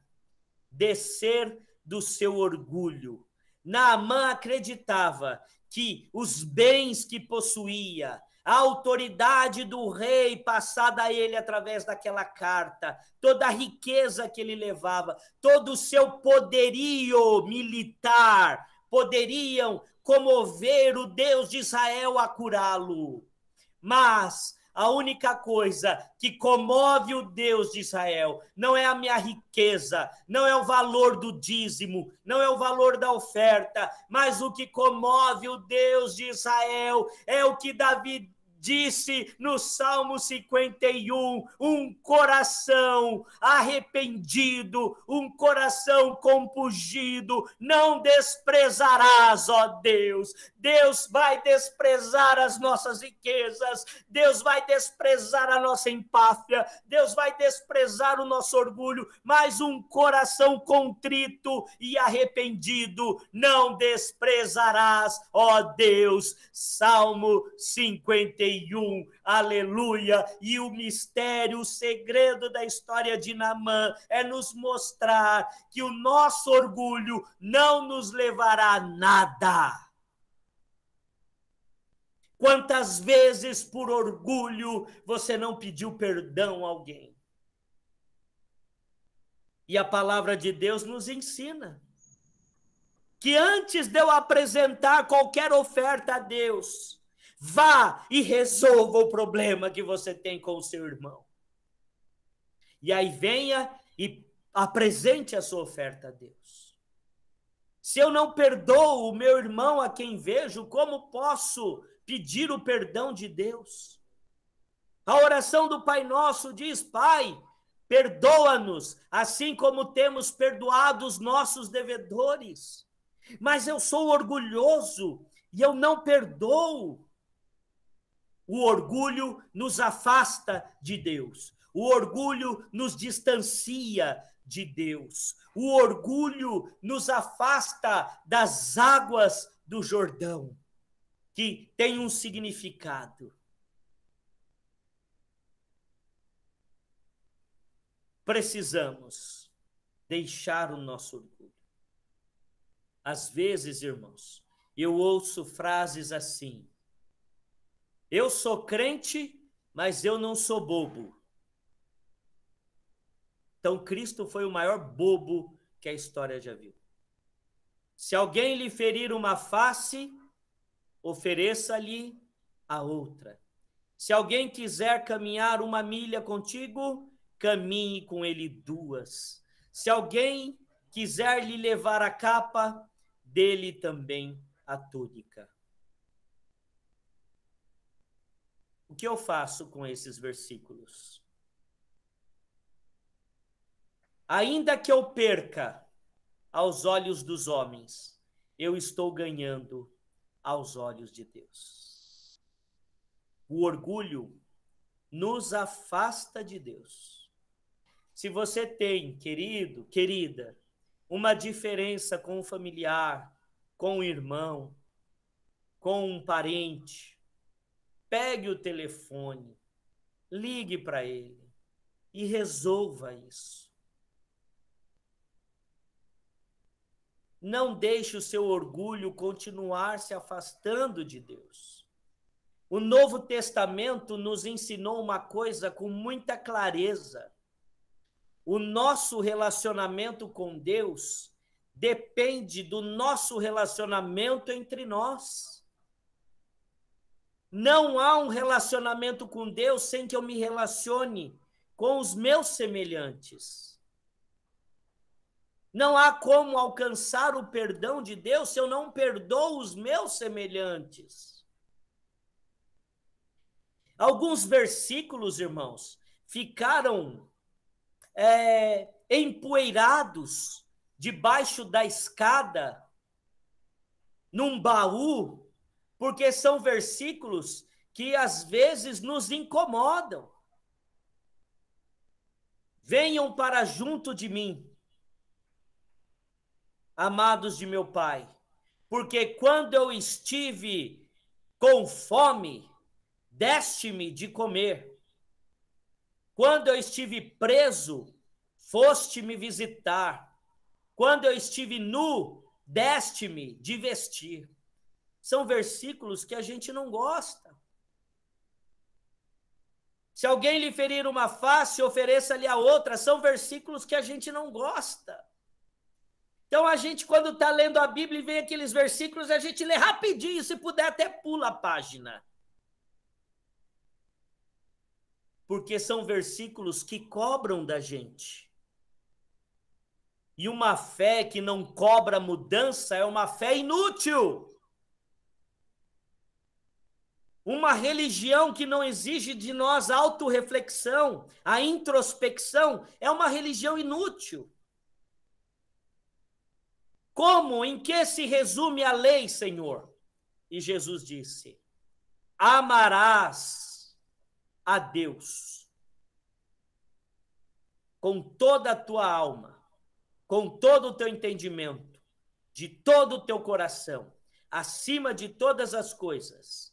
descer do seu orgulho. Naamã acreditava que os bens que possuía, a autoridade do rei passada a ele através daquela carta, toda a riqueza que ele levava, todo o seu poderio militar, poderiam comover o Deus de Israel a curá-lo. Mas a única coisa que comove o Deus de Israel não é a minha riqueza, não é o valor do dízimo, não é o valor da oferta, mas o que comove o Deus de Israel é o que Davi disse no Salmo 51, um coração arrependido, um coração compungido, não desprezarás, ó Deus. Deus vai desprezar as nossas riquezas, Deus vai desprezar a nossa empáfia, Deus vai desprezar o nosso orgulho, mas um coração contrito e arrependido não desprezarás, ó Deus. Salmo 51, aleluia. E o mistério, o segredo da história de Naamã é nos mostrar que o nosso orgulho não nos levará a nada. Quantas vezes por orgulho você não pediu perdão a alguém? E a palavra de Deus nos ensina que antes de eu apresentar qualquer oferta a Deus, vá e resolva o problema que você tem com o seu irmão. E aí venha e apresente a sua oferta a Deus. Se eu não perdoo o meu irmão a quem vejo, como posso pedir o perdão de Deus? A oração do Pai Nosso diz: Pai, perdoa-nos, assim como temos perdoado os nossos devedores. Mas eu sou orgulhoso e eu não perdoo. O orgulho nos afasta de Deus. O orgulho nos distancia de Deus. O orgulho nos afasta das águas do Jordão, que tem um significado. Precisamos deixar o nosso orgulho. Às vezes, irmãos, eu ouço frases assim: eu sou crente, mas eu não sou bobo. Então, Cristo foi o maior bobo que a história já viu. Se alguém lhe ferir uma face, ofereça-lhe a outra. Se alguém quiser caminhar 1 milha contigo, caminhe com ele 2. Se alguém quiser lhe levar a capa, dê-lhe também a túnica. O que eu faço com esses versículos? Ainda que eu perca aos olhos dos homens, eu estou ganhando aos olhos de Deus. O orgulho nos afasta de Deus. Se você tem, querido, querida, uma diferença com um familiar, com um irmão, com um parente, pegue o telefone, ligue para ele e resolva isso. Não deixe o seu orgulho continuar se afastando de Deus. O Novo Testamento nos ensinou uma coisa com muita clareza. O nosso relacionamento com Deus depende do nosso relacionamento entre nós. Não há um relacionamento com Deus sem que eu me relacione com os meus semelhantes. Não há como alcançar o perdão de Deus se eu não perdoo os meus semelhantes. Alguns versículos, irmãos, ficaram empoeirados debaixo da escada, num baú, porque são versículos que às vezes nos incomodam. Venham para junto de mim, amados de meu Pai, porque quando eu estive com fome, deste-me de comer. Quando eu estive preso, foste me visitar. Quando eu estive nu, deste-me de vestir. São versículos que a gente não gosta. Se alguém lhe ferir uma face, ofereça-lhe a outra. São versículos que a gente não gosta. Então, a gente, quando está lendo a Bíblia e vem aqueles versículos, a gente lê rapidinho, se puder até pula a página. Porque são versículos que cobram da gente. E uma fé que não cobra mudança é uma fé inútil. Uma religião que não exige de nós autorreflexão, a introspecção, é uma religião inútil. Como? Em que se resume a lei, Senhor? E Jesus disse: amarás a Deus com toda a tua alma, com todo o teu entendimento, de todo o teu coração, acima de todas as coisas,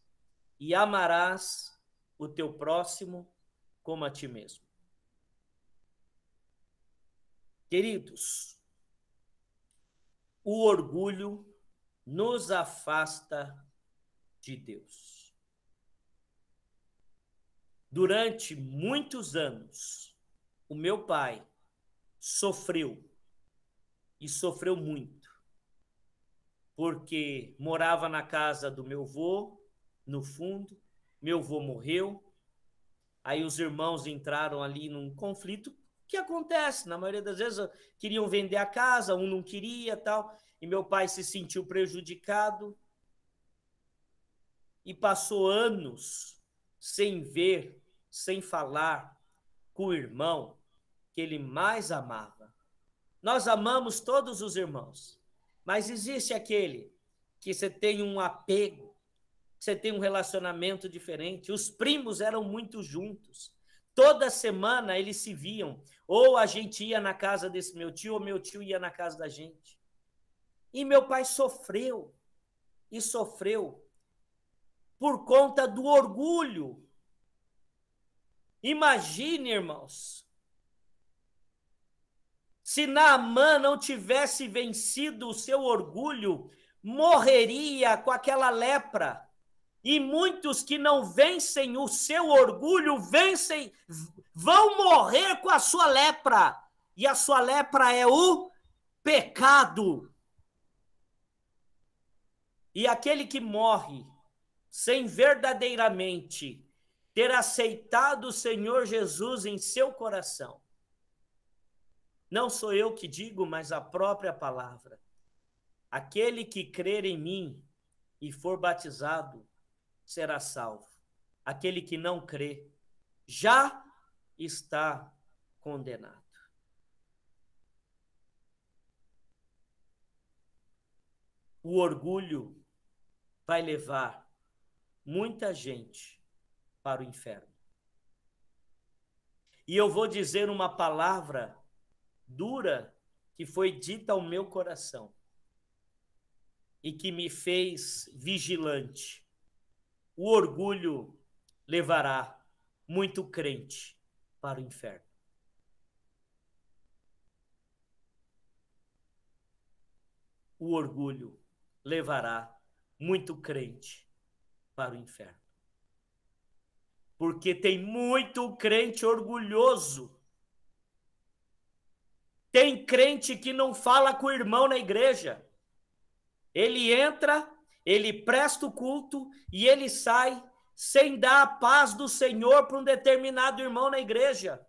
e amarás o teu próximo como a ti mesmo. Queridos, o orgulho nos afasta de Deus. Durante muitos anos, o meu pai sofreu, e sofreu muito, porque morava na casa do meu avô, no fundo, meu avô morreu, aí os irmãos entraram ali num conflito que acontece, na maioria das vezes queriam vender a casa, um não queria, tal, e meu pai se sentiu prejudicado e passou anos sem ver, sem falar com o irmão que ele mais amava. Nós amamos todos os irmãos, mas existe aquele que você tem um apego, você tem um relacionamento diferente. Os primos eram muito juntos. Toda semana eles se viam. Ou a gente ia na casa desse meu tio, ou meu tio ia na casa da gente. E meu pai sofreu. E sofreu por conta do orgulho. Imagine, irmãos, se Naamã não tivesse vencido o seu orgulho, morreria com aquela lepra. E muitos que não vencem o seu orgulho, vão morrer com a sua lepra. E a sua lepra é o pecado. E aquele que morre sem verdadeiramente ter aceitado o Senhor Jesus em seu coração, não sou eu que digo, mas a própria palavra. Aquele que crer em mim e for batizado será salvo. Aquele que não crê já está condenado. O orgulho vai levar muita gente para o inferno. E eu vou dizer uma palavra dura que foi dita ao meu coração e que me fez vigilante. O orgulho levará muito crente para o inferno. O orgulho levará muito crente para o inferno. Porque tem muito crente orgulhoso. Tem crente que não fala com o irmão na igreja. Ele entra, ele presta o culto e ele sai sem dar a paz do Senhor para um determinado irmão na igreja,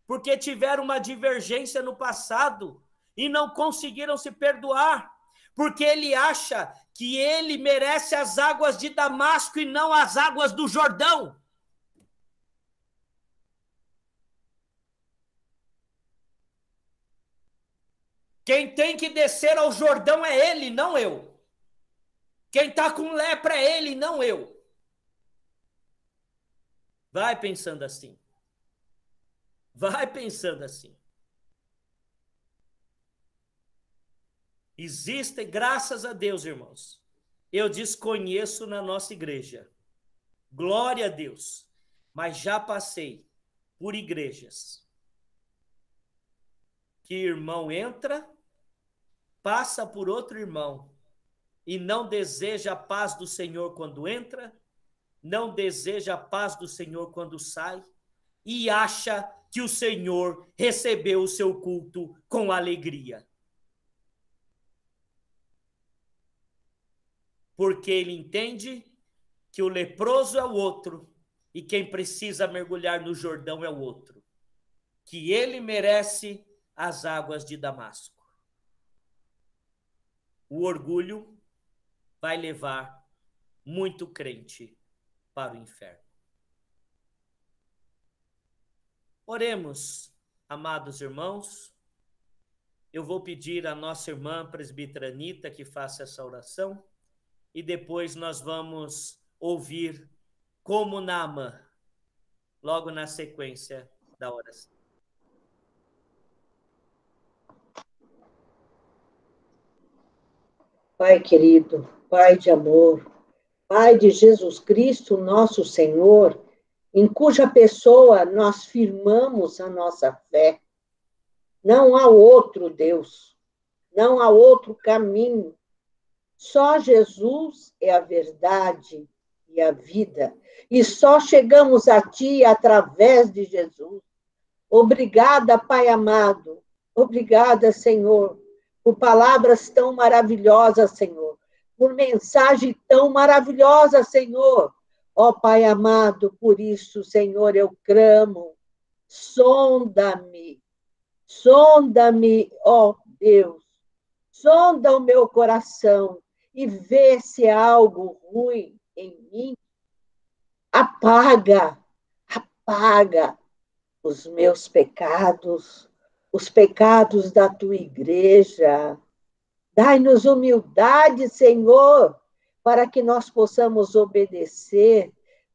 porque tiveram uma divergência no passado e não conseguiram se perdoar, porque ele acha que ele merece as águas de Damasco e não as águas do Jordão. Quem tem que descer ao Jordão é ele, não eu. Quem está com lepra é ele, não eu. Vai pensando assim. Vai pensando assim. Existem, graças a Deus, irmãos, eu desconheço na nossa igreja. Glória a Deus. Mas já passei por igrejas que irmão entra, passa por outro irmão e não deseja a paz do Senhor quando entra, não deseja a paz do Senhor quando sai e acha que o Senhor recebeu o seu culto com alegria. Porque ele entende que o leproso é o outro e quem precisa mergulhar no Jordão é o outro. Que ele merece as águas de Damasco. O orgulho vai levar muito crente para o inferno. Oremos, amados irmãos. Eu vou pedir à nossa irmã presbítera Anita que faça essa oração e depois nós vamos ouvir como Naamã, logo na sequência da oração. Pai querido, Pai de amor, Pai de Jesus Cristo, nosso Senhor, em cuja pessoa nós firmamos a nossa fé. Não há outro Deus, não há outro caminho. Só Jesus é a verdade e a vida. E só chegamos a Ti através de Jesus. Obrigada, Pai amado. Obrigada, Senhor, por palavras tão maravilhosas, Senhor, por mensagem tão maravilhosa, Senhor. Ó Pai amado, por isso, Senhor, eu clamo, sonda-me, ó Deus, sonda o meu coração e vê se há algo ruim em mim. Apaga os meus pecados, os pecados da tua igreja. Dai-nos humildade, Senhor, para que nós possamos obedecer,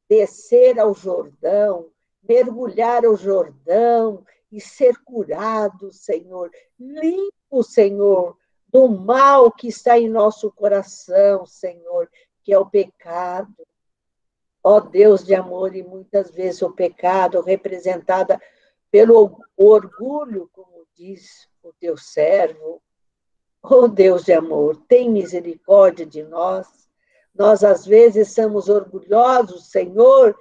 descer ao Jordão, mergulhar ao Jordão e ser curado, Senhor. Limpo, Senhor, do mal que está em nosso coração, Senhor, que é o pecado. Ó Deus de amor, e muitas vezes o pecado representado pelo orgulho, como diz o teu servo. Ó Deus de amor, tem misericórdia de nós. Nós, às vezes, somos orgulhosos, Senhor,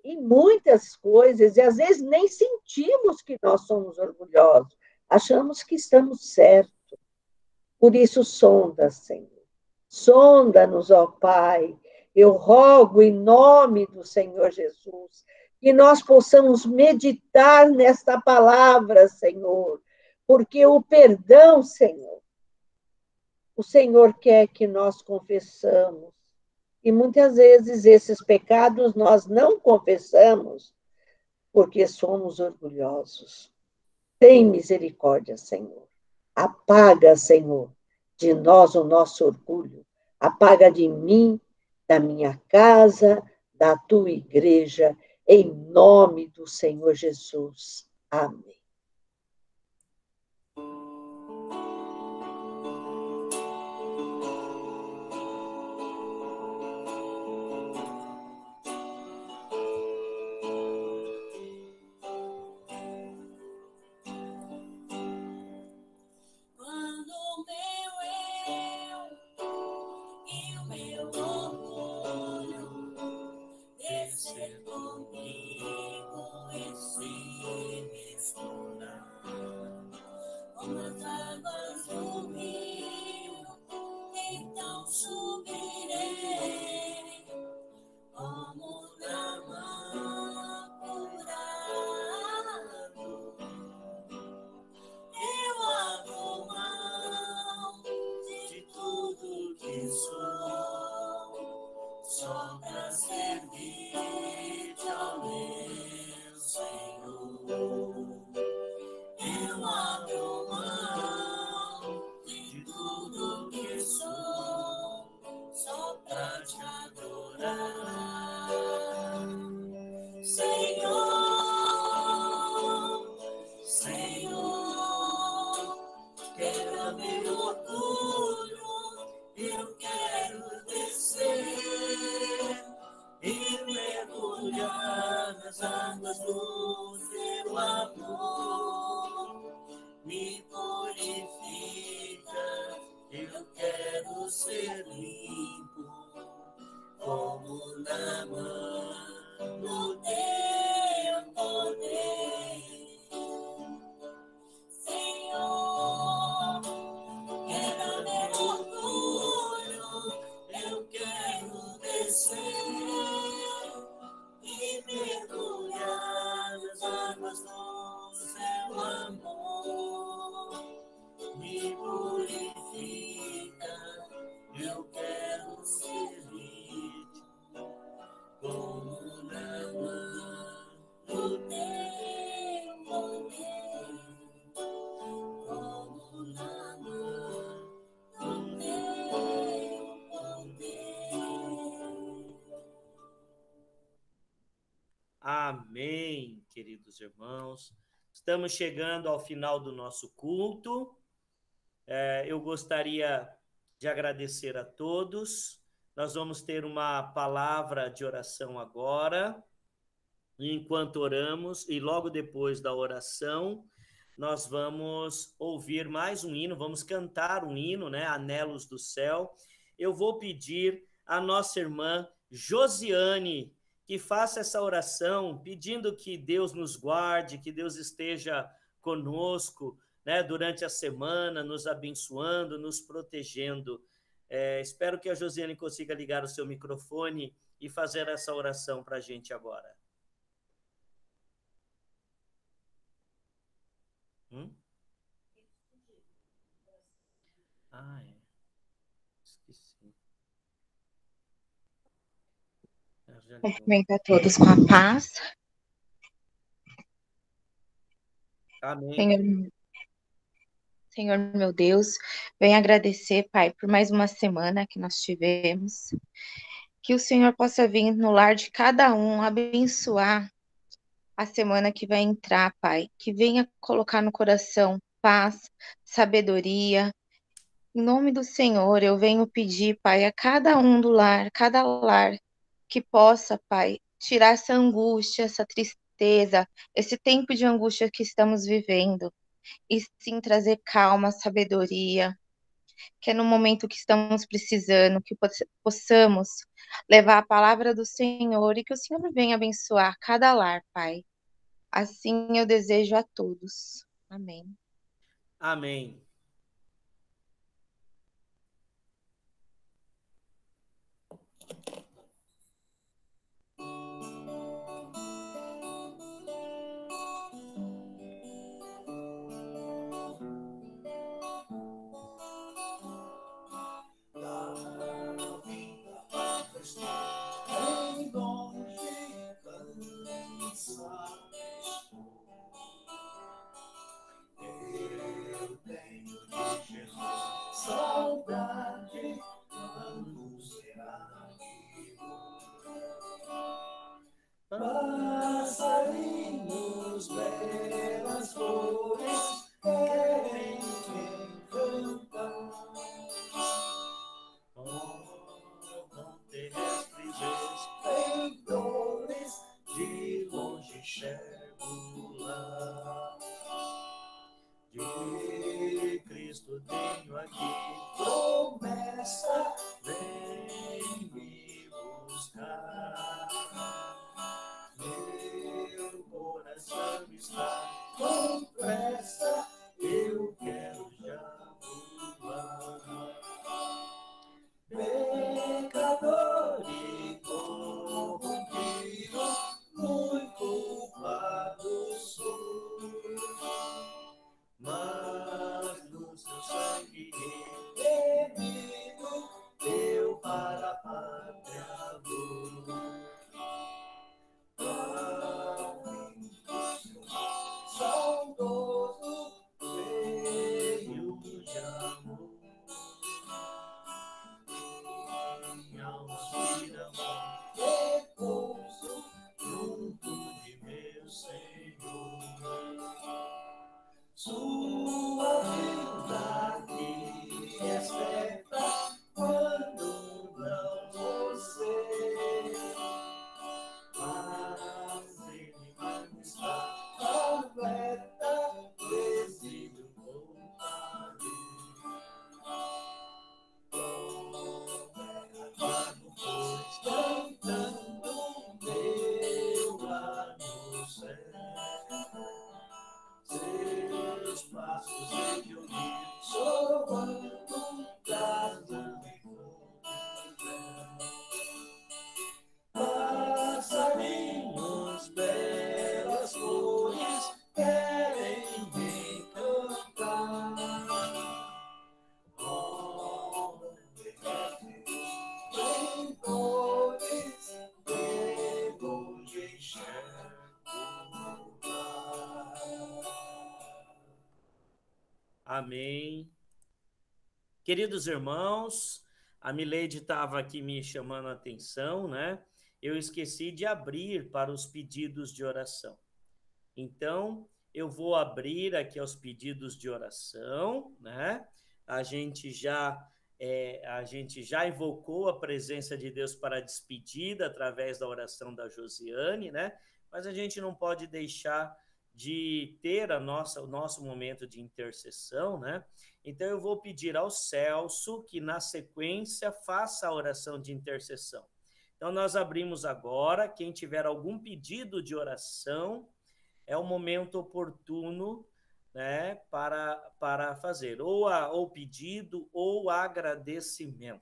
em muitas coisas, e às vezes nem sentimos que nós somos orgulhosos. Achamos que estamos certos. Por isso, sonda, Senhor. Sonda-nos, ó Pai. Eu rogo em nome do Senhor Jesus que nós possamos meditar nesta palavra, Senhor, porque o perdão, Senhor, o Senhor quer que nós confessamos. E muitas vezes esses pecados nós não confessamos porque somos orgulhosos. Tem misericórdia, Senhor. Apaga, Senhor, de nós o nosso orgulho. Apaga de mim, da minha casa, da tua igreja, em nome do Senhor Jesus. Amém. Amém, queridos irmãos. Estamos chegando ao final do nosso culto. Eu gostaria de agradecer a todos. Nós vamos ter uma palavra de oração agora. Enquanto oramos, e logo depois da oração, nós vamos ouvir mais um hino, vamos cantar um hino, né? Anelos do Céu. Eu vou pedir à nossa irmã Josiane que faça essa oração, pedindo que Deus nos guarde, que Deus esteja conosco, né, durante a semana, nos abençoando, nos protegendo. Espero que a Josiane consiga ligar o seu microfone e fazer essa oração para a gente agora. Esqueci. Cumprimento a todos com a paz. Amém. Senhor meu Deus, venho agradecer, Pai, por mais uma semana que nós tivemos. Que o Senhor possa vir no lar de cada um, abençoar a semana que vai entrar, Pai. Que venha colocar no coração paz, sabedoria. Em nome do Senhor, eu venho pedir, Pai, a cada um do lar, cada lar, que possa, Pai, tirar essa angústia, essa tristeza, esse tempo de angústia que estamos vivendo. E sim trazer calma, sabedoria, que é no momento que estamos precisando, que possamos levar a palavra do Senhor e que o Senhor venha abençoar cada lar, Pai. Assim eu desejo a todos. Amém. Amém. Saudade, quando será que passarinhos, belas flores, querem me cantar. Terrestres esplendores, de longe enxergo lá. De Cristo tenho aqui promessa, vem me buscar. Meu coração está com pressa, eu quero já voar. Pecador e corrompido, muito culpado sou, mas no seu sangue redimido, eu para a pátria vou. Saudoso, cheio de amor, minha alma vira repouso junto de meu Senhor. Sua verdade espera quando não você, mas ele está completa, resíduo voltado. Pois cantando meu lá no céu, seus passos hei de ouvir, soando das nuvens passarinhos, belas flores, querem me cantar. Oh, flores, de longe enxergo. Amém. Queridos irmãos, a Mileide estava aqui me chamando a atenção, né? Eu esqueci de abrir para os pedidos de oração. Então, eu vou abrir aqui aos pedidos de oração, né? A gente já invocou a presença de Deus para a despedida através da oração da Josiane, né? Mas a gente não pode deixar de ter o nosso momento de intercessão, né? Então eu vou pedir ao Celso que na sequência faça a oração de intercessão. Então nós abrimos agora, quem tiver algum pedido de oração, é o momento oportuno né, para fazer, ou pedido ou agradecimento.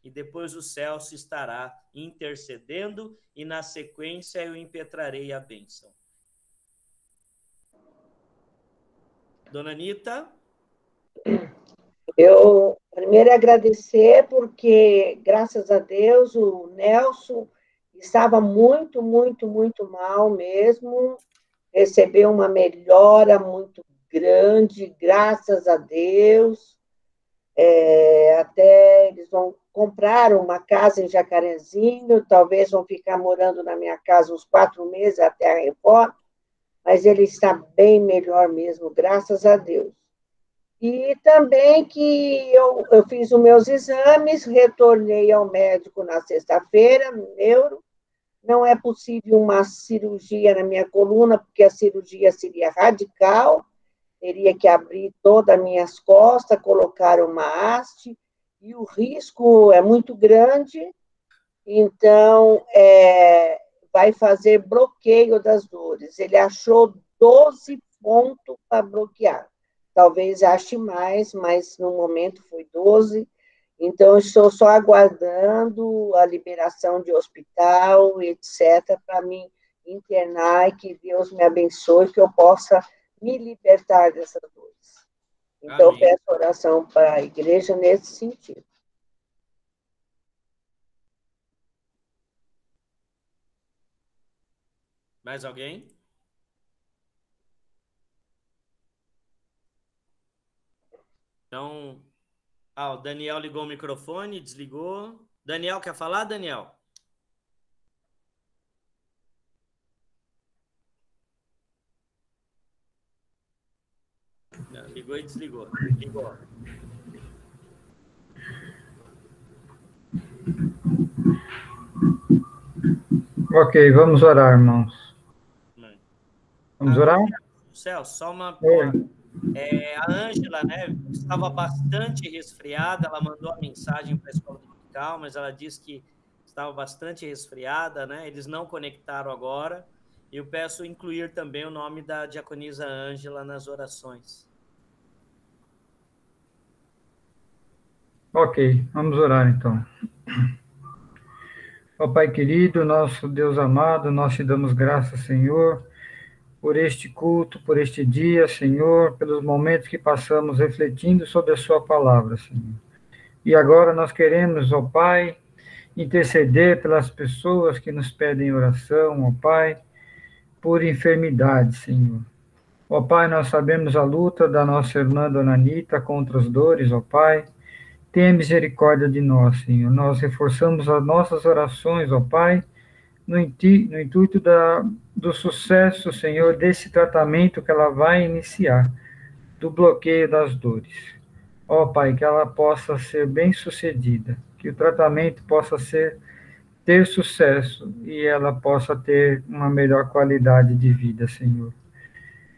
E depois o Celso estará intercedendo e, na sequência, eu impetrarei a bênção. Dona Anita? Eu primeiro agradecer, porque, graças a Deus, o Nelson estava muito, muito, muito mal mesmo, recebeu uma melhora muito grande, graças a Deus. Até eles vão comprar uma casa em Jacarezinho, talvez vão ficar morando na minha casa uns 4 meses até a reforma, mas ele está bem melhor mesmo, graças a Deus. E também que eu fiz os meus exames, retornei ao médico na sexta-feira, no neuro. Não é possível uma cirurgia na minha coluna, porque a cirurgia seria radical, teria que abrir todas as minhas costas, colocar uma haste, e o risco é muito grande, então vai fazer bloqueio das dores. Ele achou 12 pontos para bloquear. Talvez ache mais, mas no momento foi 12. Então, estou só aguardando a liberação de hospital, etc., para me internar e que Deus me abençoe, que eu possa me libertar dessas dores. Então, Amém. peço oração para a igreja nesse sentido. Mais alguém? Então, o Daniel ligou o microfone, desligou. Daniel, quer falar, Daniel? Não, ligou e desligou. Ligou. Ok, vamos orar, irmãos. Vamos orar? Celso, só uma... Oi. A Ângela, né, estava bastante resfriada, ela mandou a mensagem para a escola dominical, mas ela disse que estava bastante resfriada, né? Eles não conectaram agora. E eu peço incluir também o nome da diaconisa Ângela nas orações. Ok, vamos orar então. Ó Pai querido, nosso Deus amado, nós te damos graças, Senhor, por este culto, por este dia, Senhor, pelos momentos que passamos refletindo sobre a sua palavra, Senhor. E agora nós queremos, ó Pai, interceder pelas pessoas que nos pedem oração, ó Pai, por enfermidade, Senhor. Ó Pai, nós sabemos a luta da nossa irmã Dona Anita contra as dores, ó Pai. Tenha misericórdia de nós, Senhor. Nós reforçamos as nossas orações, ó Pai, no intuito do sucesso, Senhor, desse tratamento que ela vai iniciar, do bloqueio das dores. Ó Pai, que ela possa ser bem-sucedida, que o tratamento possa ter sucesso e ela possa ter uma melhor qualidade de vida, Senhor.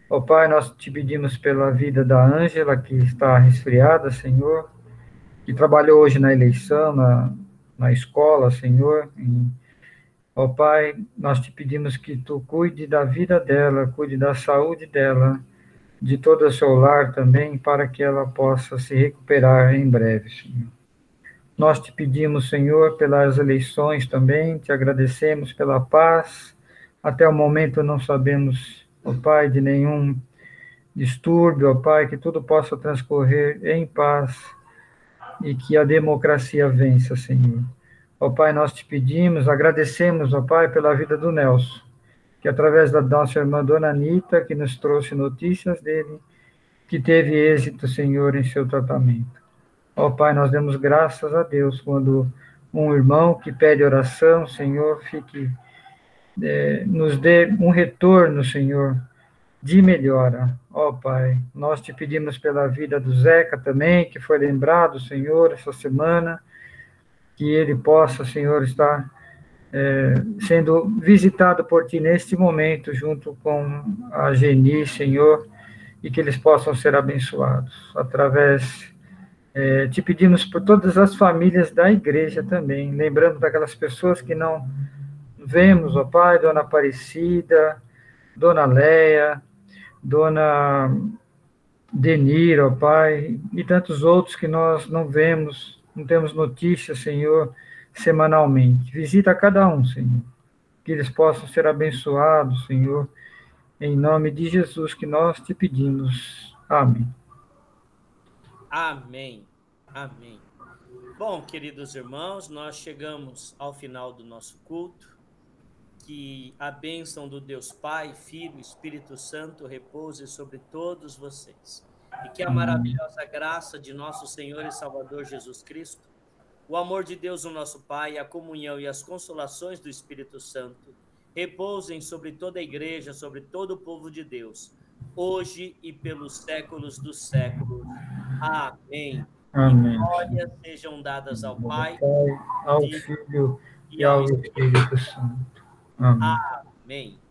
Ó Pai, nós te pedimos pela vida da Ângela, que está resfriada, Senhor, que trabalhou hoje na eleição, na escola, Senhor. Ó Pai, nós te pedimos que tu cuide da vida dela, cuide da saúde dela, de todo o seu lar também, para que ela possa se recuperar em breve, Senhor. Nós te pedimos, Senhor, pelas eleições também, te agradecemos pela paz. Até o momento não sabemos, ó Pai, de nenhum distúrbio, ó Pai, que tudo possa transcorrer em paz e que a democracia vença, Senhor. Ó Pai, nós te pedimos, agradecemos, ó Pai, pela vida do Nelson, que através da nossa irmã Dona Anita, que nos trouxe notícias dele, que teve êxito, Senhor, em seu tratamento. Ó Pai, nós demos graças a Deus quando um irmão que pede oração, Senhor, nos dê um retorno, Senhor, de melhora. Ó Pai, nós te pedimos pela vida do Zeca também, que foi lembrado, Senhor, essa semana, que ele possa, Senhor, estar sendo visitado por Ti neste momento, junto com a Geni, Senhor, e que eles possam ser abençoados. Te pedimos por todas as famílias da igreja também, lembrando daquelas pessoas que não vemos, ó Pai, Dona Aparecida, Dona Leia, Dona Denir, ó Pai, e tantos outros que nós não vemos, não temos notícias, Senhor, semanalmente. Visita cada um, Senhor, que eles possam ser abençoados, Senhor, em nome de Jesus que nós te pedimos. Amém. Amém. Amém. Bom, queridos irmãos, nós chegamos ao final do nosso culto. Que a bênção do Deus Pai, Filho e Espírito Santo repouse sobre todos vocês. E que a maravilhosa graça de nosso Senhor e Salvador Jesus Cristo, o amor de Deus, o nosso Pai, a comunhão e as consolações do Espírito Santo repousem sobre toda a igreja, sobre todo o povo de Deus, hoje e pelos séculos dos séculos. Amém. Amém. E glórias sejam dadas ao Pai, Ao Filho e ao Espírito Santo. Amém. Amém.